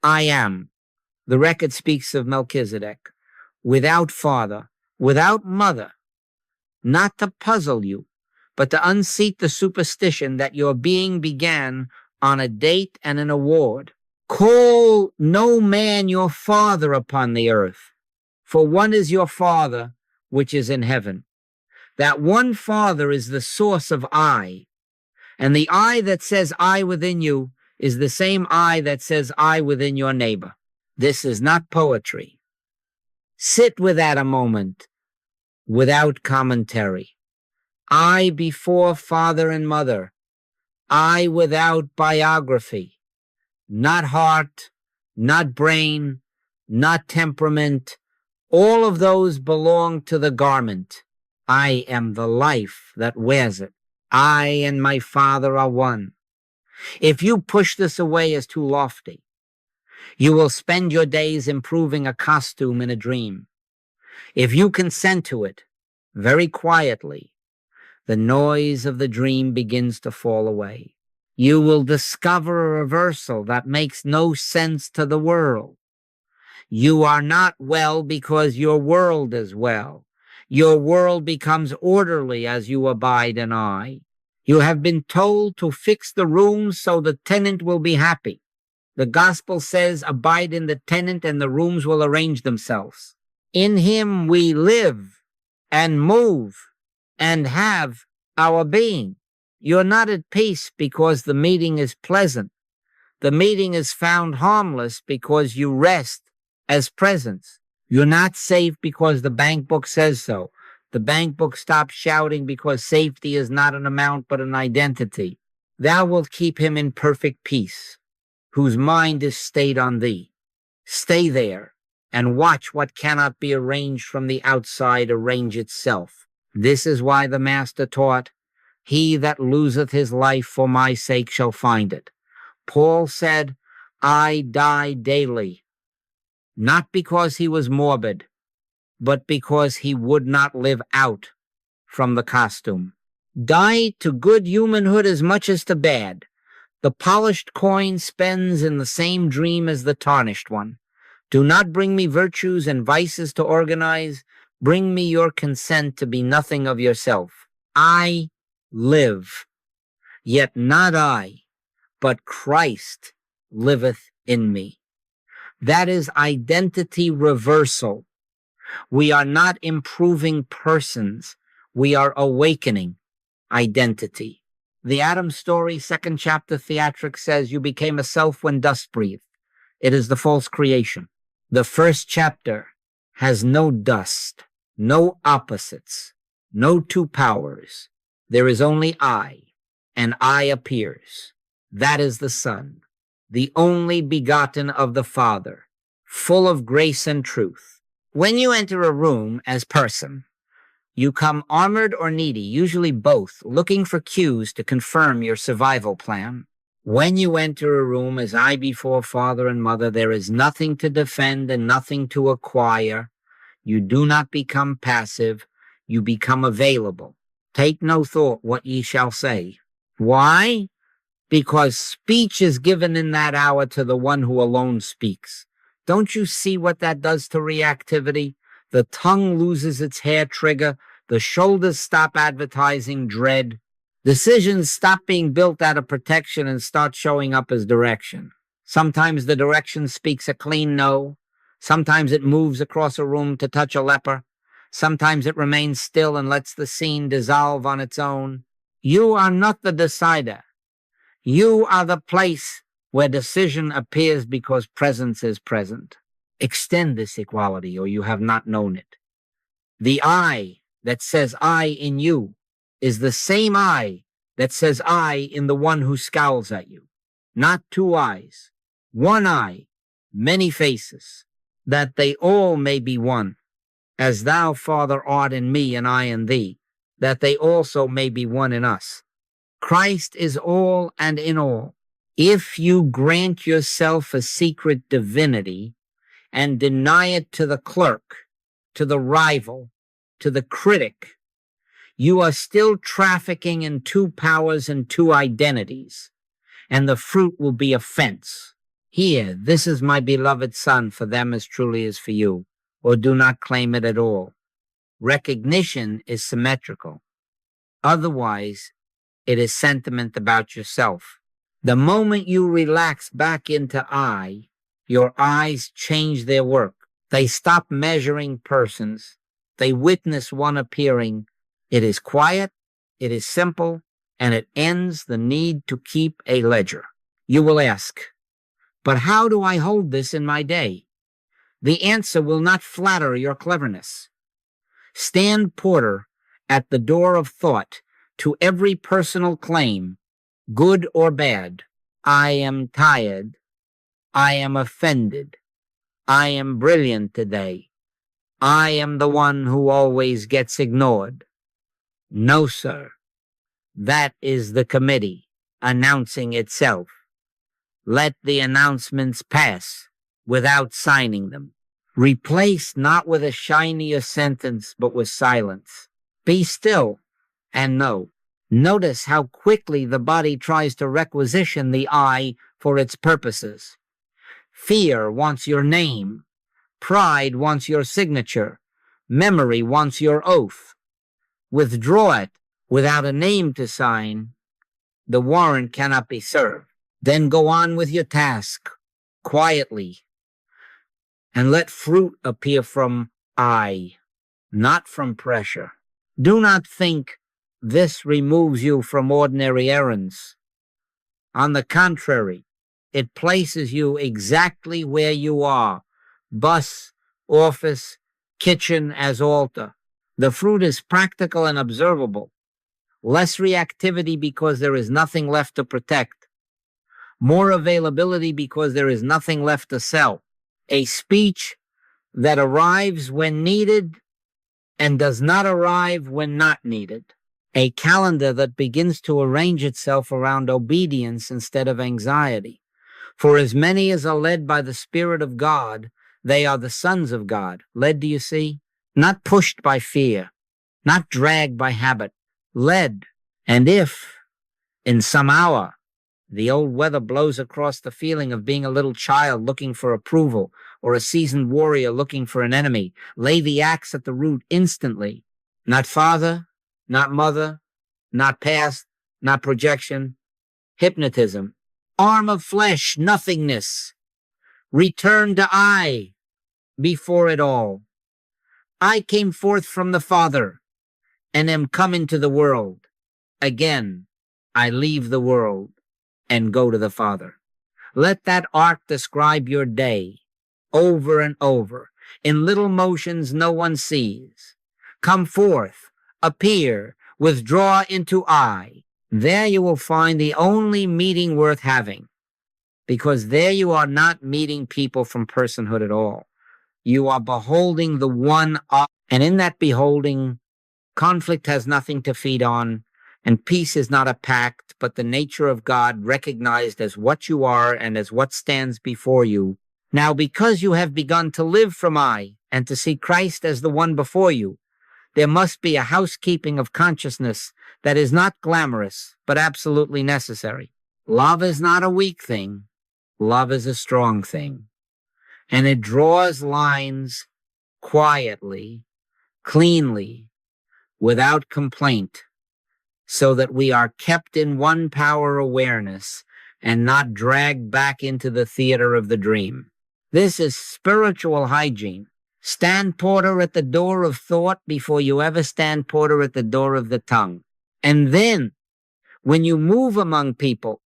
I am. The record speaks of Melchizedek, without father, without mother, not to puzzle you, but to unseat the superstition that your being began on a date and an award. Call no man your father upon the earth, for one is your Father which is in heaven. That one Father is the source of I, and the I that says I within you is the same I that says I within your neighbor. This is not poetry. Sit with that a moment, without commentary. I before father and mother. I without biography. Not heart, not brain, not temperament. All of those belong to the garment. I am the life that wears it. I and my Father are one. If you push this away as too lofty, you will spend your days improving a costume in a dream. If you consent to it, very quietly, the noise of the dream begins to fall away. You will discover a reversal that makes no sense to the world. You are not well because your world is well. Your world becomes orderly as you abide in I. You have been told to fix the rooms so the tenant will be happy. The gospel says, abide in the tenant and the rooms will arrange themselves. In him we live and move and have our being. You're not at peace because the meeting is pleasant. The meeting is found harmless because you rest as presence. You're not safe because the bank book says so. The bank book stops shouting because safety is not an amount but an identity. Thou wilt keep him in perfect peace, whose mind is stayed on thee. Stay there. and watch what cannot be arranged from the outside arrange itself. This is why the Master taught, "He that loseth his life for my sake shall find it." Paul said, "I die daily," not because he was morbid, but because he would not live out from the costume. Die to good humanhood as much as to bad. The polished coin spends in the same dream as the tarnished one. Do not bring me virtues and vices to organize. Bring me your consent to be nothing of yourself. I live, yet not I, but Christ liveth in me. That is identity reversal. We are not improving persons. We are awakening identity. The Adam story, 2nd chapter theatrics says, "You became a self when dust breathed." It is the false creation. The 1st chapter has no dust, no opposites, no two powers. There is only I, and I appears. That is the Son, the only begotten of the Father, full of grace and truth. When you enter a room as person, you come armored or needy, usually both, looking for cues to confirm your survival plan. When you enter a room as I before father and mother, there is nothing to defend and nothing to acquire. You do not become passive. You become available. Take no thought what ye shall say. Why? Because speech is given in that hour to the one who alone speaks. Don't you see what that does to reactivity? The tongue loses its hair trigger. The shoulders stop advertising dread. Decisions stop being built out of protection and start showing up as direction. Sometimes the direction speaks a clean no. Sometimes it moves across a room to touch a leper. Sometimes it remains still and lets the scene dissolve on its own. You are not the decider. You are the place where decision appears because presence is present. Extend this equality, or you have not known it. The I that says I in you is the same I that says I in the one who scowls at you. Not two eyes, one eye, many faces, that they all may be one, as thou, Father, art in me and I in thee, that they also may be one in us. Christ is all and in all. If you grant yourself a secret divinity and deny it to the clerk, to the rival, to the critic, you are still trafficking in two powers and two identities, and the fruit will be offense. Here, this is my beloved Son, for them as truly as for you, or do not claim it at all. Recognition is symmetrical. Otherwise, it is sentiment about yourself. The moment you relax back into I, your eyes change their work. They stop measuring persons. They witness one appearing. It is quiet, it is simple, and it ends the need to keep a ledger. You will ask, but how do I hold this in my day? The answer will not flatter your cleverness. Stand porter at the door of thought to every personal claim, good or bad. I am tired. I am offended. I am brilliant today. I am the one who always gets ignored. No, sir. That is the committee announcing itself. Let the announcements pass without signing them. Replace not with a shinier sentence, but with silence. Be still and know. Notice how quickly the body tries to requisition the I for its purposes. Fear wants your name. Pride wants your signature. Memory wants your oath. Withdraw it without a name to sign. The warrant cannot be served. Then go on with your task, quietly, and let fruit appear from I, not from pressure. Do not think this removes you from ordinary errands. On the contrary, it places you exactly where you are, bus, office, kitchen as altar. The fruit is practical and observable. Less reactivity because there is nothing left to protect. More availability because there is nothing left to sell. A speech that arrives when needed and does not arrive when not needed. A calendar that begins to arrange itself around obedience instead of anxiety. For as many as are led by the Spirit of God, they are the sons of God. Led, do you see? Not pushed by fear, not dragged by habit, led. And if, in some hour, the old weather blows across the feeling of being a little child looking for approval, or a seasoned warrior looking for an enemy, lay the axe at the root instantly. Not father, not mother, not past, not projection, hypnotism. Arm of flesh, nothingness. Return to I before it all. I came forth from the Father and am come into the world. Again, I leave the world and go to the Father. Let that arc describe your day over and over in little motions no one sees. Come forth, appear, withdraw into I. There you will find the only meeting worth having, because there you are not meeting people from personhood at all. You are beholding the one up, and in that beholding, conflict has nothing to feed on, and peace is not a pact, but the nature of God recognized as what you are and as what stands before you. Now, because you have begun to live from I, and to see Christ as the one before you, there must be a housekeeping of consciousness that is not glamorous, but absolutely necessary. Love is not a weak thing. Love is a strong thing. And it draws lines quietly, cleanly, without complaint, so that we are kept in one power awareness and not dragged back into the theater of the dream. This is spiritual hygiene. Stand porter at the door of thought before you ever stand porter at the door of the tongue. And then, when you move among people,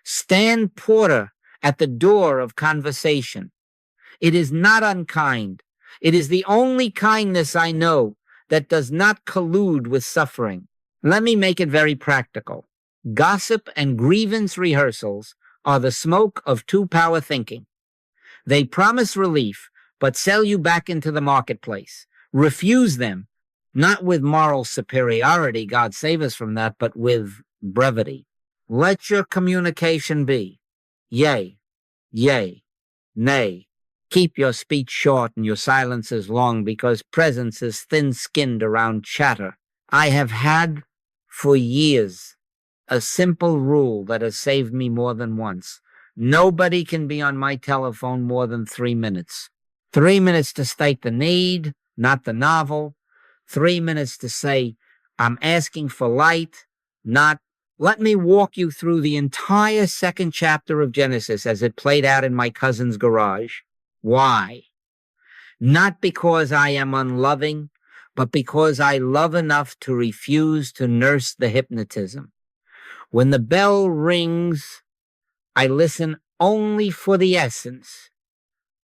stand porter at the door of conversation. It is not unkind. It is the only kindness I know that does not collude with suffering. Let me make it very practical. Gossip and grievance rehearsals are the smoke of two-power thinking. They promise relief, but sell you back into the marketplace. Refuse them, not with moral superiority, God save us from that, but with brevity. Let your communication be yea, yea, nay. Keep your speech short and your silences long, because presence is thin-skinned around chatter. I have had for years a simple rule that has saved me more than once. Nobody can be on my telephone more than 3 minutes. 3 minutes to state the need, not the novel. 3 minutes to say, I'm asking for light, not, let me walk you through the entire second chapter of Genesis as it played out in my cousin's garage. Why? Not because I am unloving, but because I love enough to refuse to nurse the hypnotism. When the bell rings, I listen only for the essence.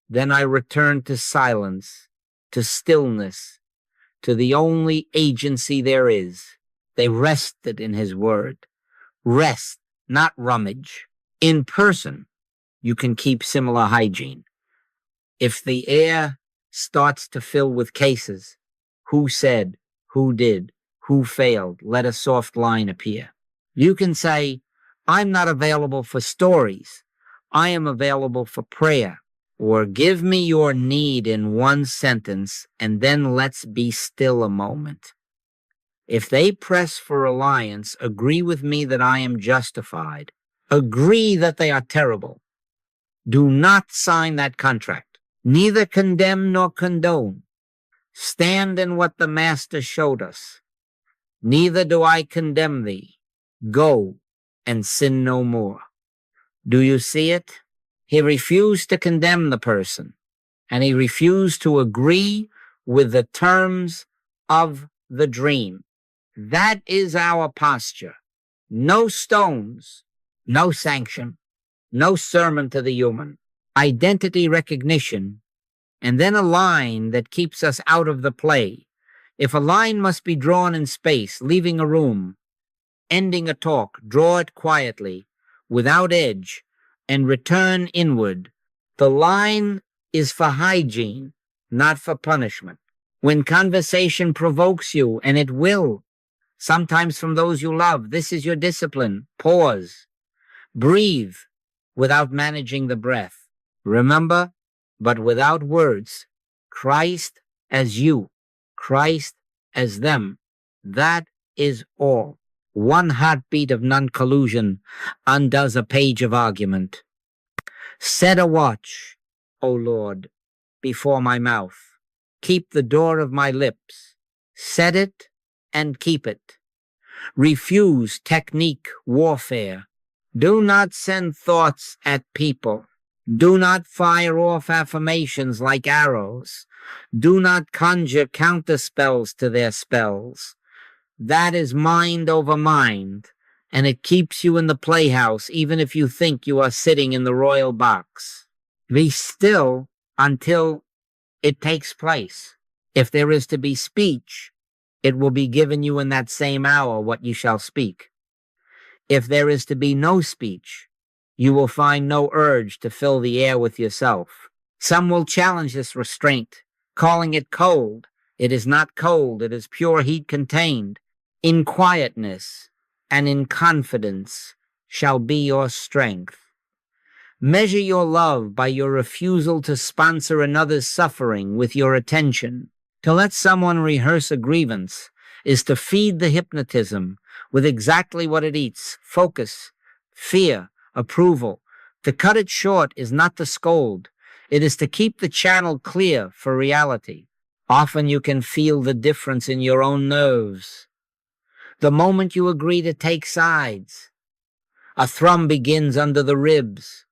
Then I return to silence, to stillness, to the only agency there is. They rested in his word. Rest, not rummage. In person, you can keep similar hygiene. If the air starts to fill with cases, who said, who did, who failed, let a soft line appear. You can say, I'm not available for stories. I am available for prayer. Or give me your need in one sentence, and then let's be still a moment. If they press for alliance, agree with me that I am justified. Agree that they are terrible. Do not sign that contract. Neither condemn nor condone. Stand in what the Master showed us. Neither do I condemn thee. Go and sin no more. Do you see it? He refused to condemn the person, and he refused to agree with the terms of the dream. That is our posture. No stones, no sanction, no sermon to the human. Identity recognition, and then a line that keeps us out of the play. If a line must be drawn in space, leaving a room, ending a talk, draw it quietly, without edge, and return inward. The line is for hygiene, not for punishment. When conversation provokes you, and it will, sometimes from those you love, this is your discipline. Pause. Breathe without managing the breath. Remember, but without words, Christ as you, Christ as them. That is all. One heartbeat of non-collusion undoes a page of argument. Set a watch, O Lord, before my mouth. Keep the door of my lips. Set it and keep it. Refuse technique warfare. Do not send thoughts at people. Do not fire off affirmations like arrows. Do not conjure counterspells to their spells. That is mind over mind, and it keeps you in the playhouse even if you think you are sitting in the royal box. Be still until it takes place. If there is to be speech, it will be given you in that same hour what you shall speak. If there is to be no speech, you will find no urge to fill the air with yourself. Some will challenge this restraint, calling it cold. It is not cold, it is pure heat contained. In quietness and in confidence shall be your strength. Measure your love by your refusal to sponsor another's suffering with your attention. To let someone rehearse a grievance is to feed the hypnotism with exactly what it eats: focus, fear, approval. To cut it short is not to scold. It is to keep the channel clear for reality. Often you can feel the difference in your own nerves. The moment you agree to take sides, a thrum begins under the ribs.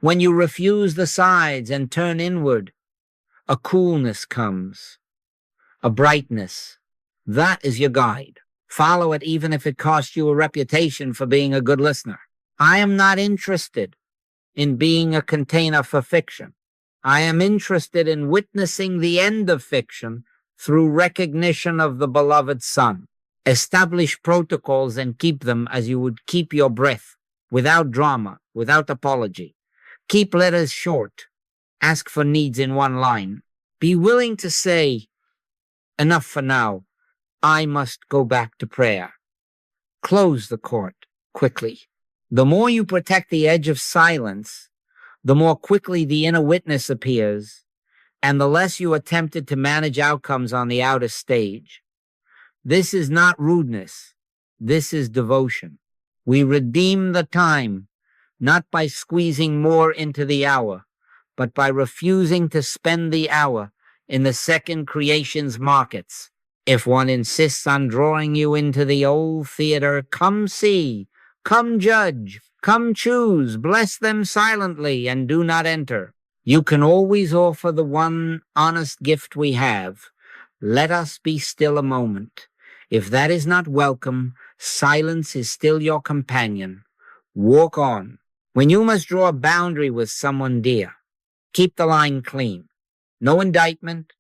When you refuse the sides and turn inward, a coolness comes, a brightness. That is your guide. Follow it even if it costs you a reputation for being a good listener. I am not interested in being a container for fiction. I am interested in witnessing the end of fiction through recognition of the beloved Son. Establish protocols and keep them as you would keep your breath, without drama, without apology. Keep letters short. Ask for needs in one line. Be willing to say, enough for now. I must go back to prayer. Close the court quickly. The more you protect the edge of silence, the more quickly the inner witness appears, and the less you are tempted to manage outcomes on the outer stage. This is not rudeness. This is devotion. We redeem the time, not by squeezing more into the hour, but by refusing to spend the hour in the second creation's markets. If one insists on drawing you into the old theater, come see, come judge, come choose, bless them silently, and do not enter. You can always offer the one honest gift we have. Let us be still a moment. If that is not welcome, silence is still your companion. Walk on. When you must draw a boundary with someone dear, keep the line clean. No indictment,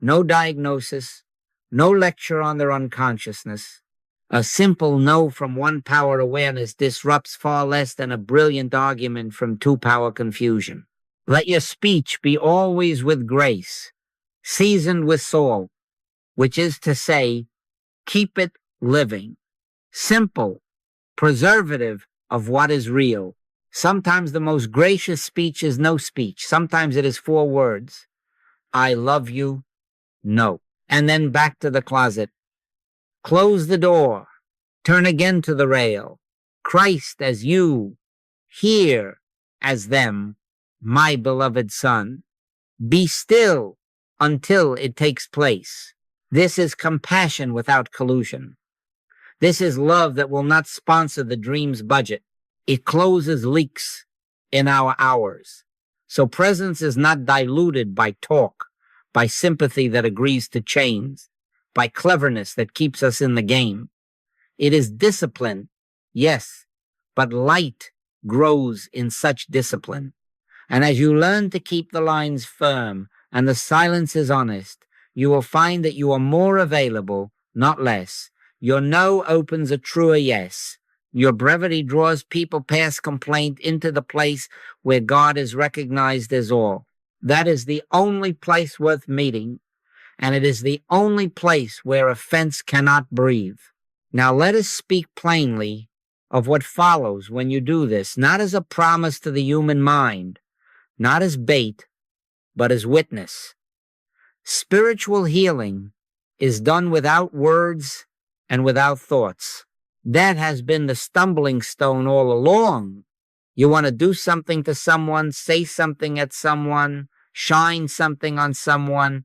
no diagnosis, no lecture on their unconsciousness. A simple no from one power awareness disrupts far less than a brilliant argument from two-power confusion. Let your speech be always with grace, seasoned with salt, which is to say, keep it living, simple, preservative of what is real. Sometimes the most gracious speech is no speech. Sometimes it is 4 words. I love you, no. And then back to the closet. Close the door. Turn again to the rail. Christ as you, here as them, my beloved Son. Be still until it takes place. This is compassion without collusion. This is love that will not sponsor the dream's budget. It closes leaks in our hours. So presence is not diluted by talk, by sympathy that agrees to chains, by cleverness that keeps us in the game. It is discipline, yes, but light grows in such discipline. And as you learn to keep the lines firm and the silence is honest, you will find that you are more available, not less. Your no opens a truer yes. Your brevity draws people past complaint into the place where God is recognized as all. That is the only place worth meeting, and it is the only place where offense cannot breathe. Now let us speak plainly of what follows when you do this, not as a promise to the human mind, not as bait, but as witness. Spiritual healing is done without words and without thoughts. That has been the stumbling stone all along. You want to do something to someone, say something at someone, shine something on someone.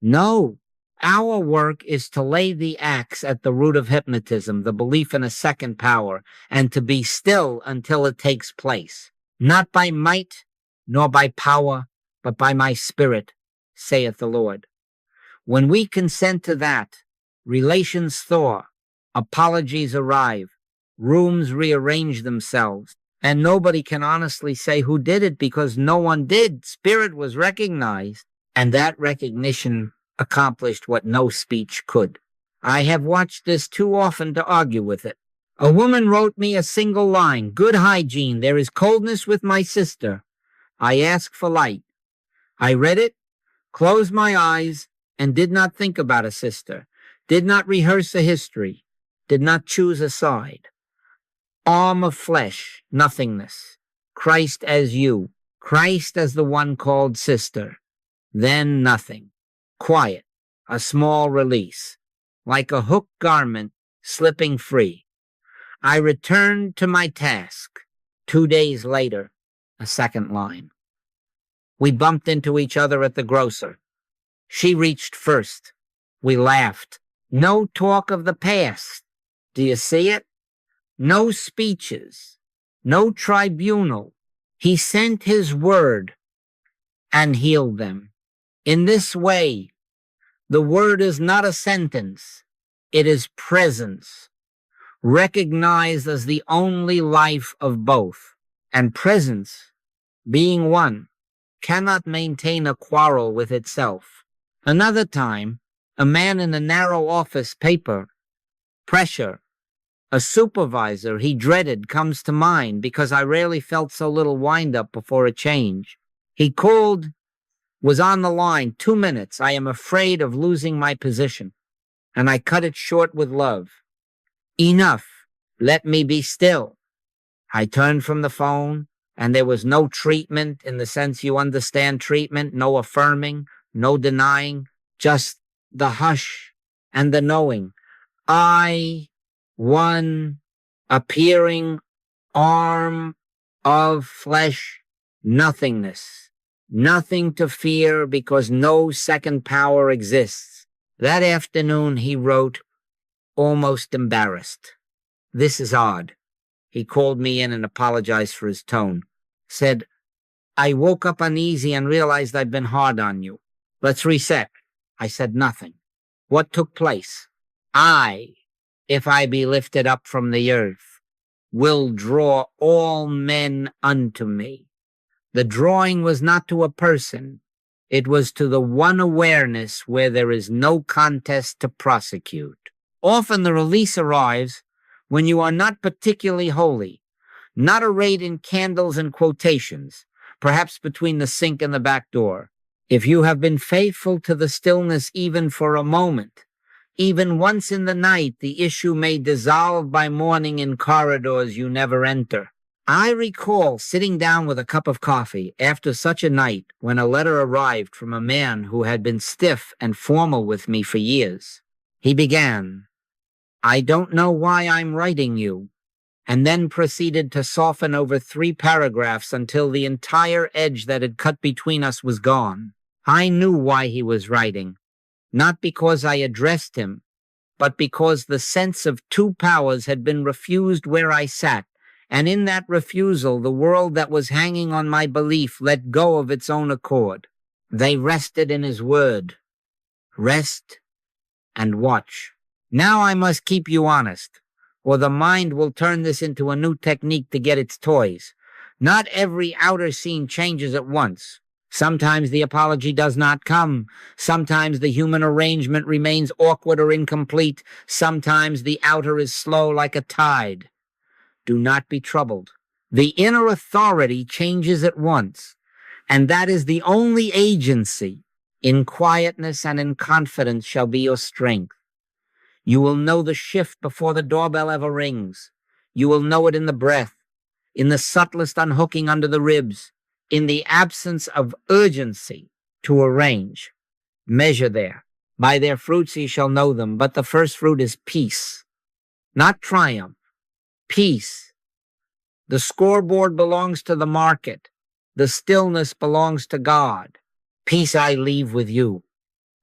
No, our work is to lay the axe at the root of hypnotism, the belief in a second power, and to be still until it takes place. Not by might, nor by power, but by my spirit, saith the Lord. When we consent to that, relations thaw, apologies arrive, rooms rearrange themselves, and nobody can honestly say who did it because no one did. Spirit was recognized, and that recognition accomplished what no speech could. I have watched this too often to argue with it. A woman wrote me a single line, "Good hygiene, there is coldness with my sister. I ask for light." I read it, closed my eyes, and did not think about a sister, did not rehearse a history, did not choose a side. Arm of flesh, nothingness. Christ as you, Christ as the one called sister. Then nothing. Quiet, a small release, like a hooked garment slipping free. I returned to my task. 2 days later, a second line. We bumped into each other at the grocer. She reached first. We laughed. No talk of the past. Do you see it? No speeches. No tribunal. He sent his word and healed them. In this way, the word is not a sentence. It is presence, recognized as the only life of both. And presence, being one, cannot maintain a quarrel with itself. Another time, a man in a narrow office, paper, pressure, a supervisor he dreaded comes to mind because I rarely felt so little wind-up before a change. He called, was on the line, 2 minutes. I am afraid of losing my position. And I cut it short with love. Enough. Let me be still. I turned from the phone, and there was no treatment in the sense you understand treatment, no affirming, no denying, just the hush and the knowing. I, one, appearing, arm of flesh, nothingness. Nothing to fear because no second power exists. That afternoon he wrote, almost embarrassed. This is odd. He called me in and apologized for his tone. Said, I woke up uneasy and realized I'd been hard on you. Let's reset. I said nothing. What took place? I, if I be lifted up from the earth, will draw all men unto me. The drawing was not to a person. It was to the one awareness where there is no contest to prosecute. Often the release arrives when you are not particularly holy, not arrayed in candles and quotations, perhaps between the sink and the back door. If you have been faithful to the stillness even for a moment, even once in the night, the issue may dissolve by morning in corridors you never enter. I recall sitting down with a cup of coffee after such a night when a letter arrived from a man who had been stiff and formal with me for years. He began, I don't know why I'm writing you, and then proceeded to soften over 3 paragraphs until the entire edge that had cut between us was gone. I knew why he was writing, not because I addressed him, but because the sense of 2 powers had been refused where I sat, and in that refusal, the world that was hanging on my belief let go of its own accord. They rested in his word. Rest and watch. Now I must keep you honest, or the mind will turn this into a new technique to get its toys. Not every outer scene changes at once. Sometimes the apology does not come. Sometimes the human arrangement remains awkward or incomplete. Sometimes the outer is slow like a tide. Do not be troubled. The inner authority changes at once. And that is the only agency. In quietness and in confidence shall be your strength. You will know the shift before the doorbell ever rings. You will know it in the breath, in the subtlest unhooking under the ribs, in the absence of urgency to arrange. Measure there. By their fruits ye shall know them, but the first fruit is peace, not triumph. Peace. The scoreboard belongs to the market. The stillness belongs to God. Peace I leave with you.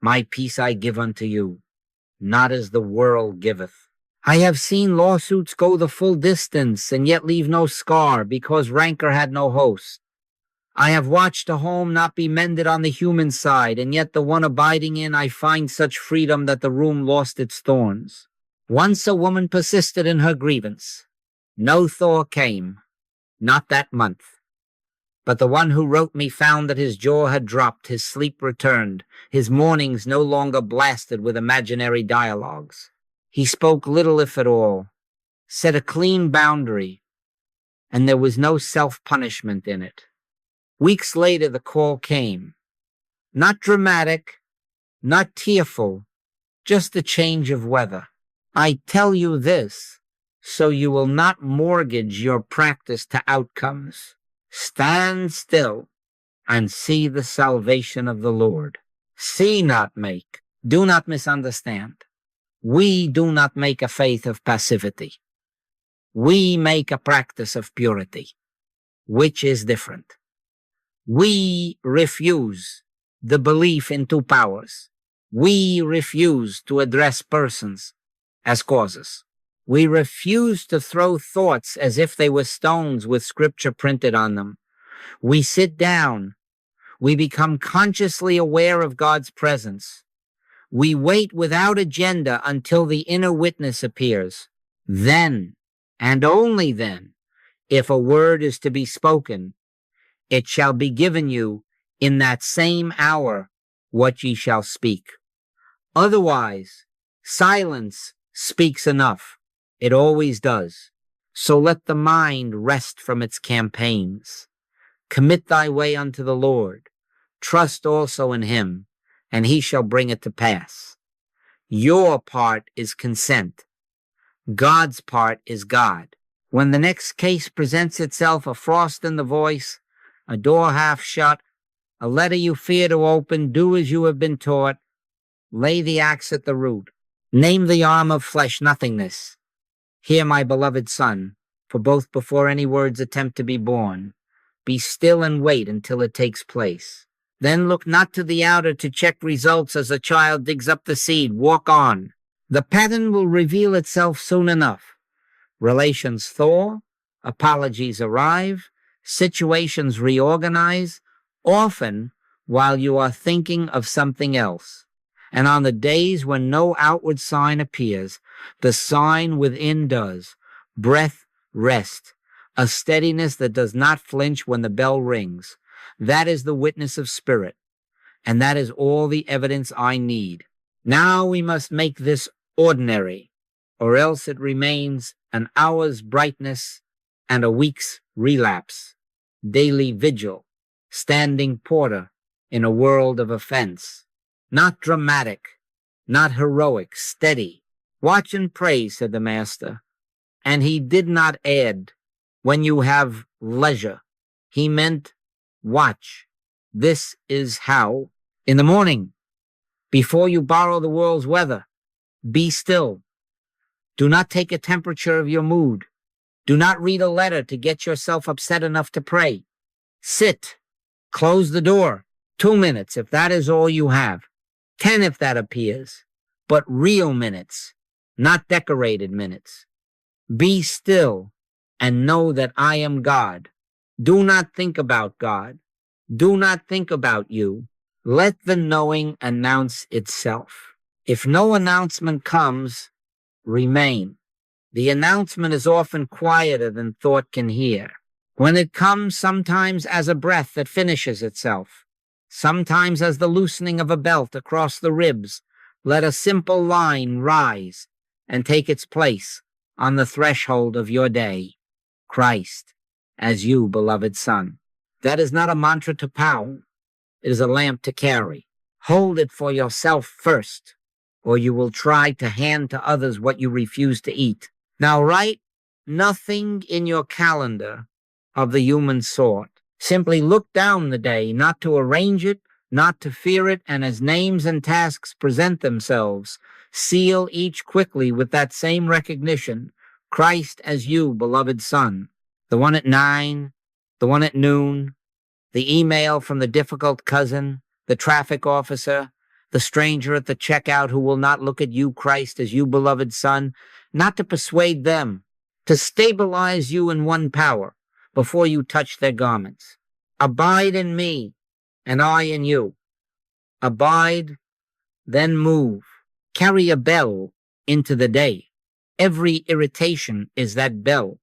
My peace I give unto you, not as the world giveth. I have seen lawsuits go the full distance and yet leave no scar because rancor had no host. I have watched a home not be mended on the human side, and yet the one abiding in I find such freedom that the room lost its thorns. Once a woman persisted in her grievance. No thaw came, not that month. But the one who wrote me found that his jaw had dropped, his sleep returned, his mornings no longer blasted with imaginary dialogues. He spoke little, if at all, set a clean boundary, and there was no self-punishment in it. Weeks later, the call came. Not dramatic, not tearful, just a change of weather. I tell you this, so you will not mortgage your practice to outcomes. Stand still and see the salvation of the Lord. See, not make. Do not misunderstand. We do not make a faith of passivity. We make a practice of purity, which is different. We refuse the belief in two powers. We refuse to address persons as causes. We refuse to throw thoughts as if they were stones with scripture printed on them. We sit down. We become consciously aware of God's presence. We wait without agenda until the inner witness appears. Then, and only then, if a word is to be spoken, it shall be given you in that same hour what ye shall speak. Otherwise, silence speaks enough. It always does. So let the mind rest from its campaigns. Commit thy way unto the Lord. Trust also in him, and he shall bring it to pass. Your part is consent. God's part is God. When the next case presents itself, a frost in the voice, a door half shut, a letter you fear to open, do as you have been taught. Lay the axe at the root. Name the arm of flesh nothingness. Hear, my beloved son, for both before any words attempt to be born. Be still and wait until it takes place. Then look not to the outer to check results as a child digs up the seed. Walk on. The pattern will reveal itself soon enough. Relations thaw, apologies arrive, situations reorganize, often while you are thinking of something else. And on the days when no outward sign appears, the sign within does. Breath, rest, a steadiness that does not flinch when the bell rings. That is the witness of spirit, and that is all the evidence I need. Now we must make this ordinary, or else it remains an hour's brightness and a week's relapse. Daily vigil, standing porter in a world of offense. Not dramatic, not heroic, steady. Watch and pray, said the Master. And he did not add, when you have leisure. He meant, watch. This is how. In the morning, before you borrow the world's weather, be still. Do not take a temperature of your mood. Do not read a letter to get yourself upset enough to pray. Sit. Close the door. 2 minutes, if that is all you have. 10 if that appears. But real minutes, not decorated minutes. Be still and know that I am God. Do not think about God. Do not think about you. Let the knowing announce itself. If no announcement comes, remain. The announcement is often quieter than thought can hear. When it comes, sometimes as a breath that finishes itself, sometimes as the loosening of a belt across the ribs, let a simple line rise and take its place on the threshold of your day. Christ, as you, beloved son. That is not a mantra to pound. It is a lamp to carry. Hold it for yourself first, or you will try to hand to others what you refuse to eat. Now write nothing in your calendar of the human sort. Simply look down the day, not to arrange it, not to fear it, and as names and tasks present themselves, seal each quickly with that same recognition: Christ as you, beloved son. The one at 9, the one at noon, the email from the difficult cousin, the traffic officer, the stranger at the checkout who will not look at you, Christ, as you, beloved son, not to persuade them, to stabilize you in one power before you touch their garments. Abide in me, and I in you. Abide, then move. Carry a bell into the day. Every irritation is that bell.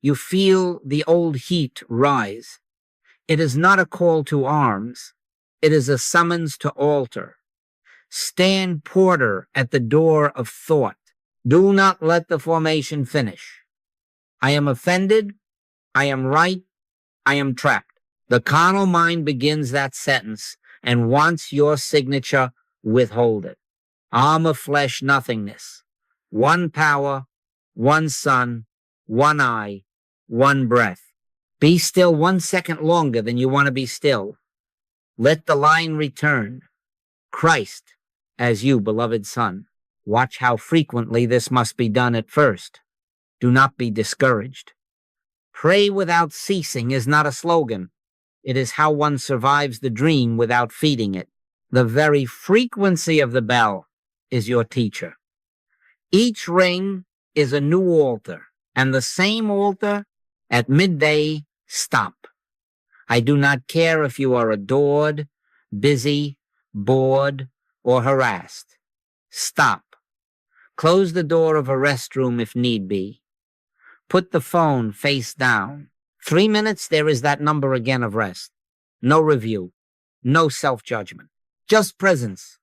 You feel the old heat rise. It is not a call to arms. It is a summons to altar. Stand porter at the door of thought. Do not let the formation finish. I am offended. I am right. I am trapped. The carnal mind begins that sentence and wants your signature. Withhold it. Arm of flesh nothingness. One power, one sun, one eye, one breath. Be still 1 second longer than you want to be still. Let the line return. Christ as you, beloved son. Watch how frequently this must be done at first. Do not be discouraged. Pray without ceasing is not a slogan. It is how one survives the dream without feeding it. The very frequency of the bell is your teacher. Each ring is a new altar, and the same altar at midday, stop. I do not care if you are adored, busy, bored, or harassed. Stop. Close the door of a restroom if need be. Put the phone face down. 3 minutes, there is that number again of rest. No review. No self-judgment. Just presence.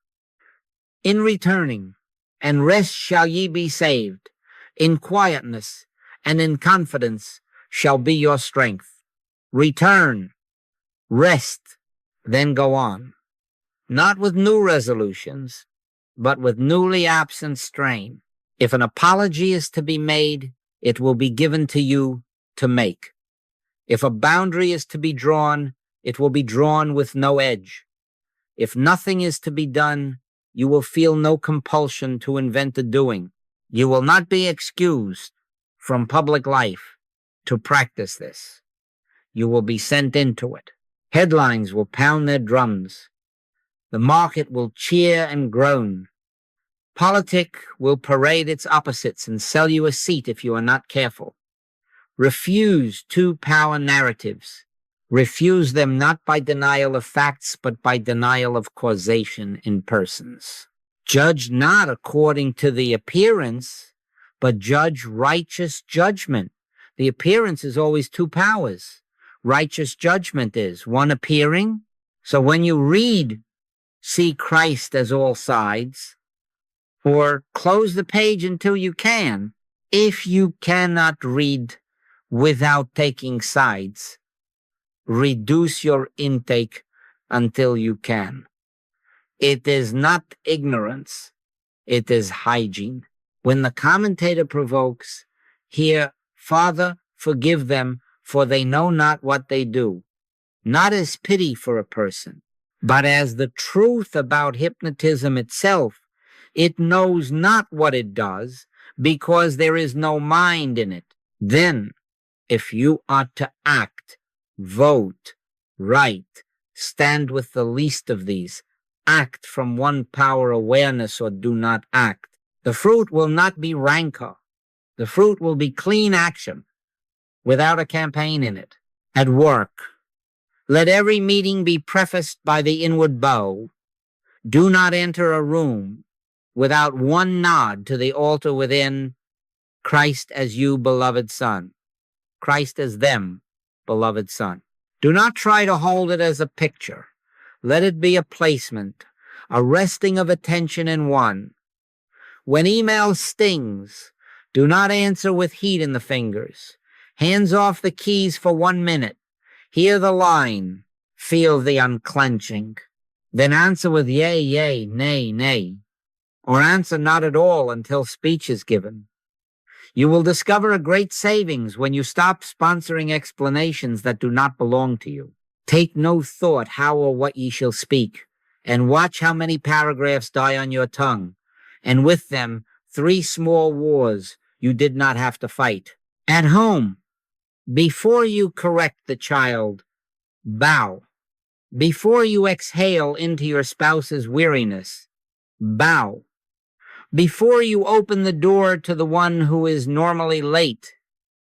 In returning, and rest shall ye be saved. In quietness and in confidence shall be your strength. Return. Rest. Then go on. Not with new resolutions, but with newly absent strain. If an apology is to be made, it will be given to you to make. If a boundary is to be drawn, it will be drawn with no edge. If nothing is to be done, you will feel no compulsion to invent a doing. You will not be excused from public life to practice this. You will be sent into it. Headlines will pound their drums. The market will cheer and groan. Politic will parade its opposites and sell you a seat if you are not careful. Refuse two-power narratives. Refuse them not by denial of facts, but by denial of causation in persons. Judge not according to the appearance, but judge righteous judgment. The appearance is always two powers. Righteous judgment is one appearing. So when you read, see Christ as all sides, or close the page until you can. If you cannot read without taking sides, reduce your intake until you can. It is not ignorance. It is hygiene. When the commentator provokes, hear, Father, forgive them, for they know not what they do. Not as pity for a person, but as the truth about hypnotism itself. It knows not what it does because there is no mind in it. Then, if you are to act, vote, write, stand with the least of these, act from one power awareness or do not act. The fruit will not be rancor. The fruit will be clean action without a campaign in it. At work, let every meeting be prefaced by the inward bow. Do not enter a room without one nod to the altar within. Christ as you, beloved son. Christ as them, beloved son. Do not try to hold it as a picture. Let it be a placement, a resting of attention in one. When email stings, do not answer with heat in the fingers. Hands off the keys for 1 minute. Hear the line, feel the unclenching. Then answer with yea, yea, nay, nay, or answer not at all until speech is given. You will discover a great savings when you stop sponsoring explanations that do not belong to you. Take no thought how or what ye shall speak, and watch how many paragraphs die on your tongue, and with them 3 small wars you did not have to fight. At home, before you correct the child, bow. Before you exhale into your spouse's weariness, bow. Before you open the door to the one who is normally late,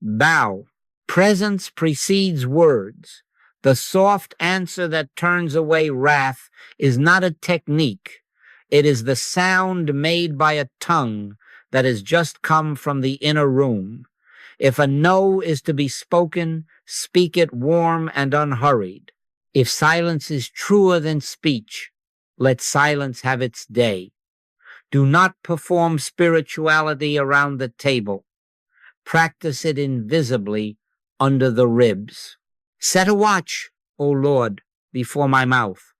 bow. Presence precedes words. The soft answer that turns away wrath is not a technique. It is the sound made by a tongue that has just come from the inner room. If a no is to be spoken, speak it warm and unhurried. If silence is truer than speech, let silence have its day. Do not perform spirituality around the table. Practice it invisibly under the ribs. Set a watch, O Lord, before my mouth.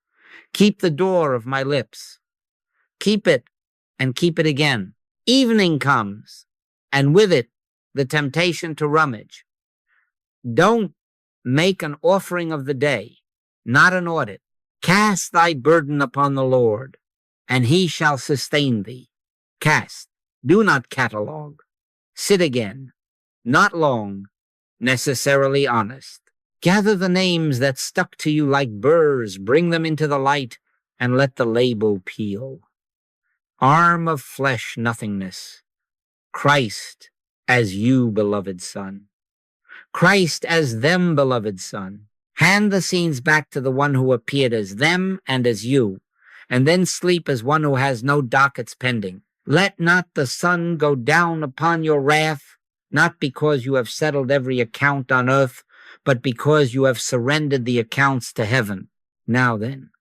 Keep the door of my lips. Keep it and keep it again. Evening comes, and with it the temptation to rummage. Don't make an offering of the day, not an audit. Cast thy burden upon the Lord, and he shall sustain thee. Cast, do not catalogue. Sit again, not long, necessarily honest. Gather the names that stuck to you like burrs, bring them into the light, and let the label peel. Arm of flesh nothingness. Christ as you, beloved Son. Christ as them, beloved Son. Hand the scenes back to the one who appeared as them and as you, and then sleep as one who has no dockets pending. Let not the sun go down upon your wrath, not because you have settled every account on earth, but because you have surrendered the accounts to heaven. Now then,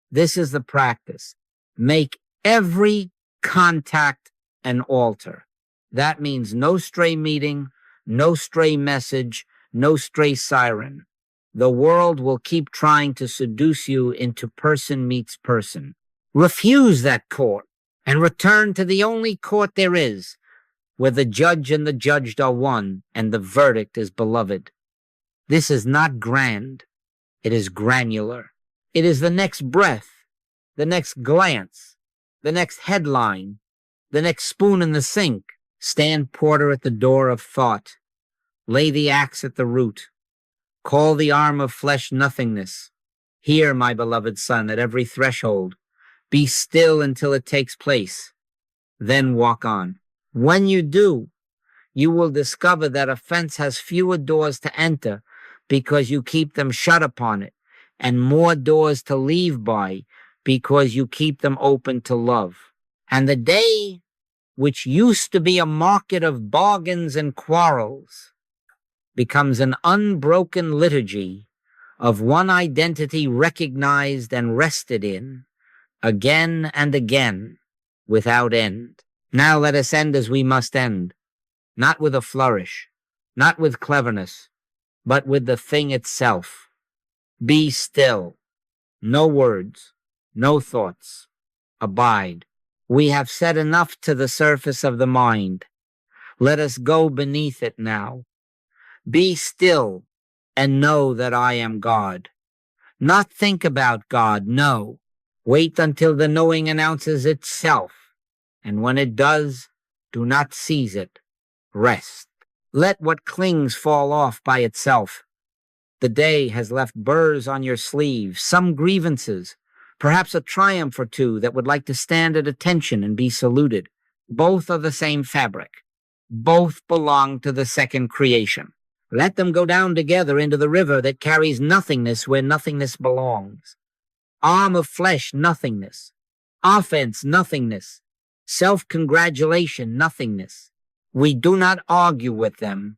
this is the practice. Make every contact an altar. That means no stray meeting, no stray message, no stray siren. The world will keep trying to seduce you into person meets person. Refuse that court and return to the only court there is, where the judge and the judged are one and the verdict is beloved. This is not grand. It is granular. It is the next breath, the next glance, the next headline, the next spoon in the sink. Stand porter at the door of thought. Lay the axe at the root. Call the arm of flesh nothingness. Hear, my beloved Son, at every threshold. Be still until it takes place. Then walk on. When you do, you will discover that offense has fewer doors to enter because you keep them shut upon it, and more doors to leave by because you keep them open to love. And the day which used to be a market of bargains and quarrels becomes an unbroken liturgy of one identity recognized and rested in, again and again, without end. Now let us end as we must end, not with a flourish, not with cleverness, but with the thing itself. Be still. No words, no thoughts. Abide. We have said enough to the surface of the mind. Let us go beneath it now. Be still and know that I am God. Not think about God, no. Wait until the knowing announces itself. And when it does, do not seize it. Rest. Let what clings fall off by itself. The day has left burrs on your sleeve, some grievances, perhaps a triumph or two that would like to stand at attention and be saluted. Both are the same fabric. Both belong to the second creation. Let them go down together into the river that carries nothingness where nothingness belongs. Arm of flesh, nothingness. Offense, nothingness. Self-congratulation, nothingness. We do not argue with them.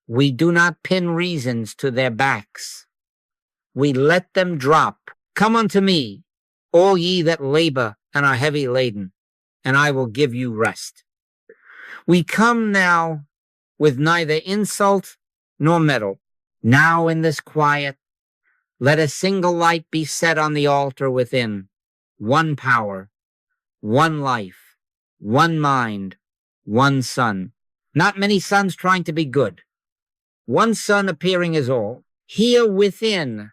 We do not pin reasons to their backs. We let them drop. Come unto me, all ye that labor and are heavy laden, and I will give you rest. We come now with neither insult nor meddle. Now in this quiet, Let a single light be set on the altar within. One power, one life, one mind, one sun. Not many suns trying to be good. One sun appearing as all. Here within,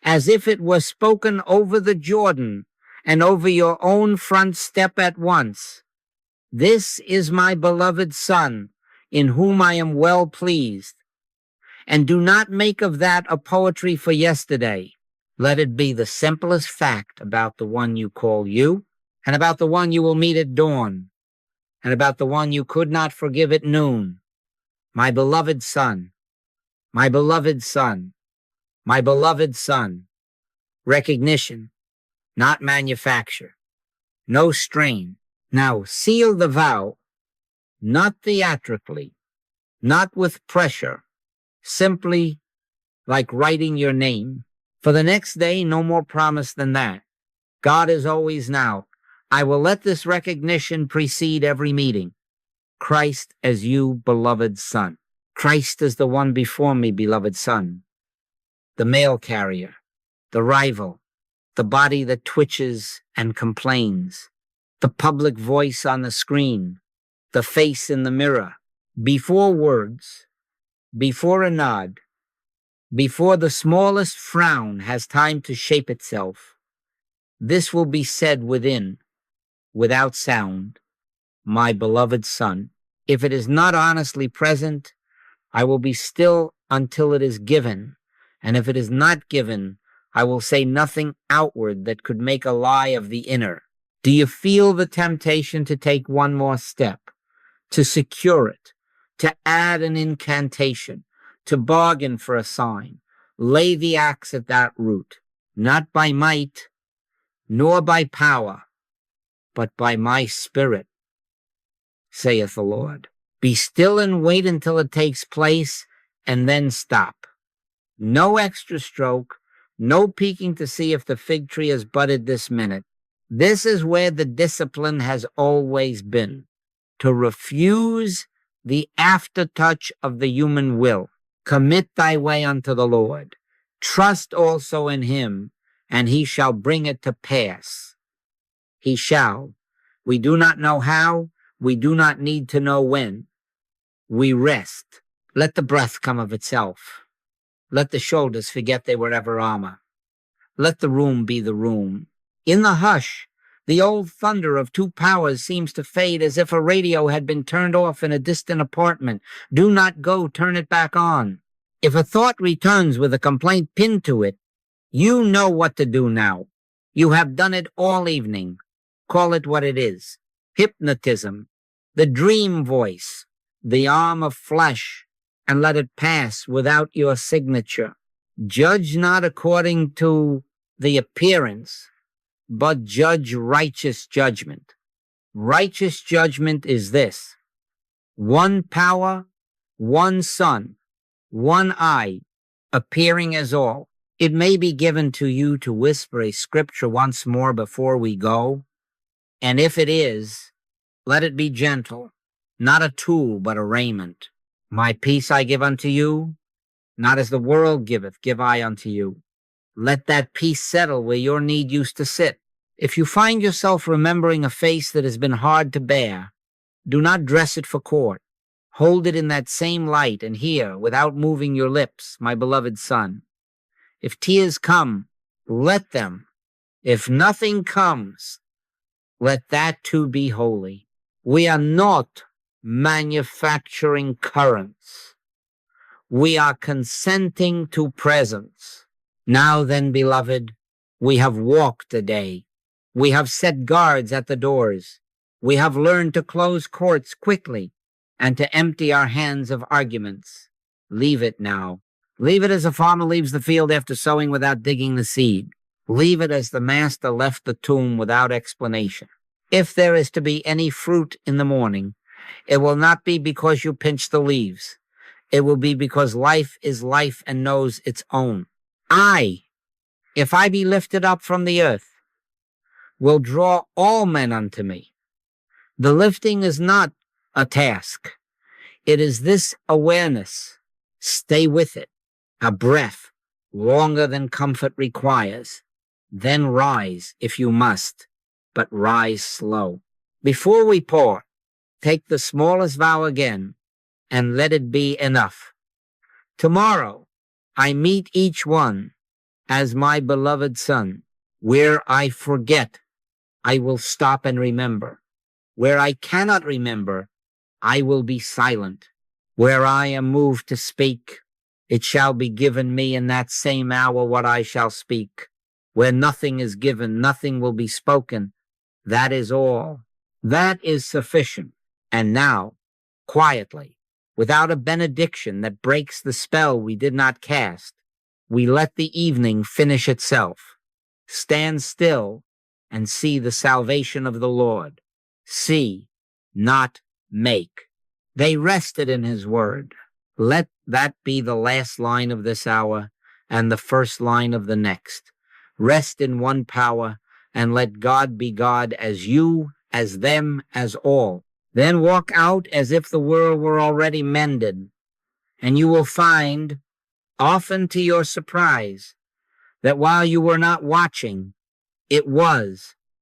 as if it were spoken over the Jordan and over your own front step at once. This is my beloved Son, in whom I am well pleased. And do not make of that a poetry for yesterday. Let it be the simplest fact about the one you call you, and about the one you will meet at dawn, and about the one you could not forgive at noon. My beloved Son, my beloved Son, my beloved Son. Recognition, not manufacture. No strain. Now seal the vow, not theatrically, not with pressure, simply like writing your name. For the next day, no more promise than that. God is always now. I will let this recognition precede every meeting. Christ as you, beloved Son. Christ is the one before me, beloved Son. The mail carrier, the rival, the body that twitches and complains, the public voice on the screen, the face in the mirror. Before words, before a nod, before the smallest frown has time to shape itself, this will be said within, without sound, my beloved Son. If it is not honestly present, I will be still until it is given, and if it is not given, I will say nothing outward that could make a lie of the inner. Do you feel the temptation to take one more step, to secure it, to add an incantation, to bargain for a sign? Lay the axe at that root, not by might, nor by power, but by my Spirit, saith the Lord. Be still and wait until it takes place, and then stop. No extra stroke, no peeking to see if the fig tree has budded this minute. This is where the discipline has always been, to refuse the aftertouch of the human will. Commit thy way unto the Lord. Trust also in him, and he shall bring it to pass. He shall. We do not know how. We do not need to know when. We rest. Let the breath come of itself. Let the shoulders forget they were ever armor. Let the room be the room. In the hush, the old thunder of two powers seems to fade as if a radio had been turned off in a distant apartment. Do not go, turn it back on. If a thought returns with a complaint pinned to it, you know what to do now. You have done it all evening. Call it what it is. Hypnotism, the dream voice, the arm of flesh, and let it pass without your signature. Judge not according to the appearance, but judge righteous judgment. Righteous judgment is this: one power, one Son, one I, appearing as all. It may be given to you to whisper a scripture once more before we go, and if it is, let it be gentle, not a tool, but a raiment. My peace I give unto you, not as the world giveth, give I unto you. Let that peace settle where your need used to sit. If you find yourself remembering a face that has been hard to bear, do not dress it for court. Hold it in that same light and hear, without moving your lips, my beloved Son. If tears come, let them. If nothing comes, let that too be holy. We are not manufacturing currents. We are consenting to presence. Now then, beloved, we have walked a day. We have set guards at the doors. We have learned to close courts quickly and to empty our hands of arguments. Leave it now. Leave it as a farmer leaves the field after sowing without digging the seed. Leave it as the master left the tomb without explanation. If there is to be any fruit in the morning, it will not be because you pinch the leaves. It will be because life is life and knows its own. I, if I be lifted up from the earth, will draw all men unto me. The lifting is not a task. It is this awareness. Stay with it. A breath. longer than comfort requires. Then rise if you must, but rise slow. Before we part, take the smallest vow again, and let it be enough. Tomorrow, I meet each one as my beloved son. Where I forget, I will stop and remember. Where I cannot remember, I will be silent. Where I am moved to speak, it shall be given me in that same hour what I shall speak. Where nothing is given, nothing will be spoken. That is all. That is sufficient. And now, quietly, without a benediction that breaks the spell we did not cast, we let the evening finish itself. Stand still and see the salvation of the Lord. See, not make. They rested in his word. Let that be the last line of this hour and the first line of the next. Rest in one power and let God be God as you, as them, as all. Then walk out as if the world were already mended, and you will find, often to your surprise, that while you were not watching, it was,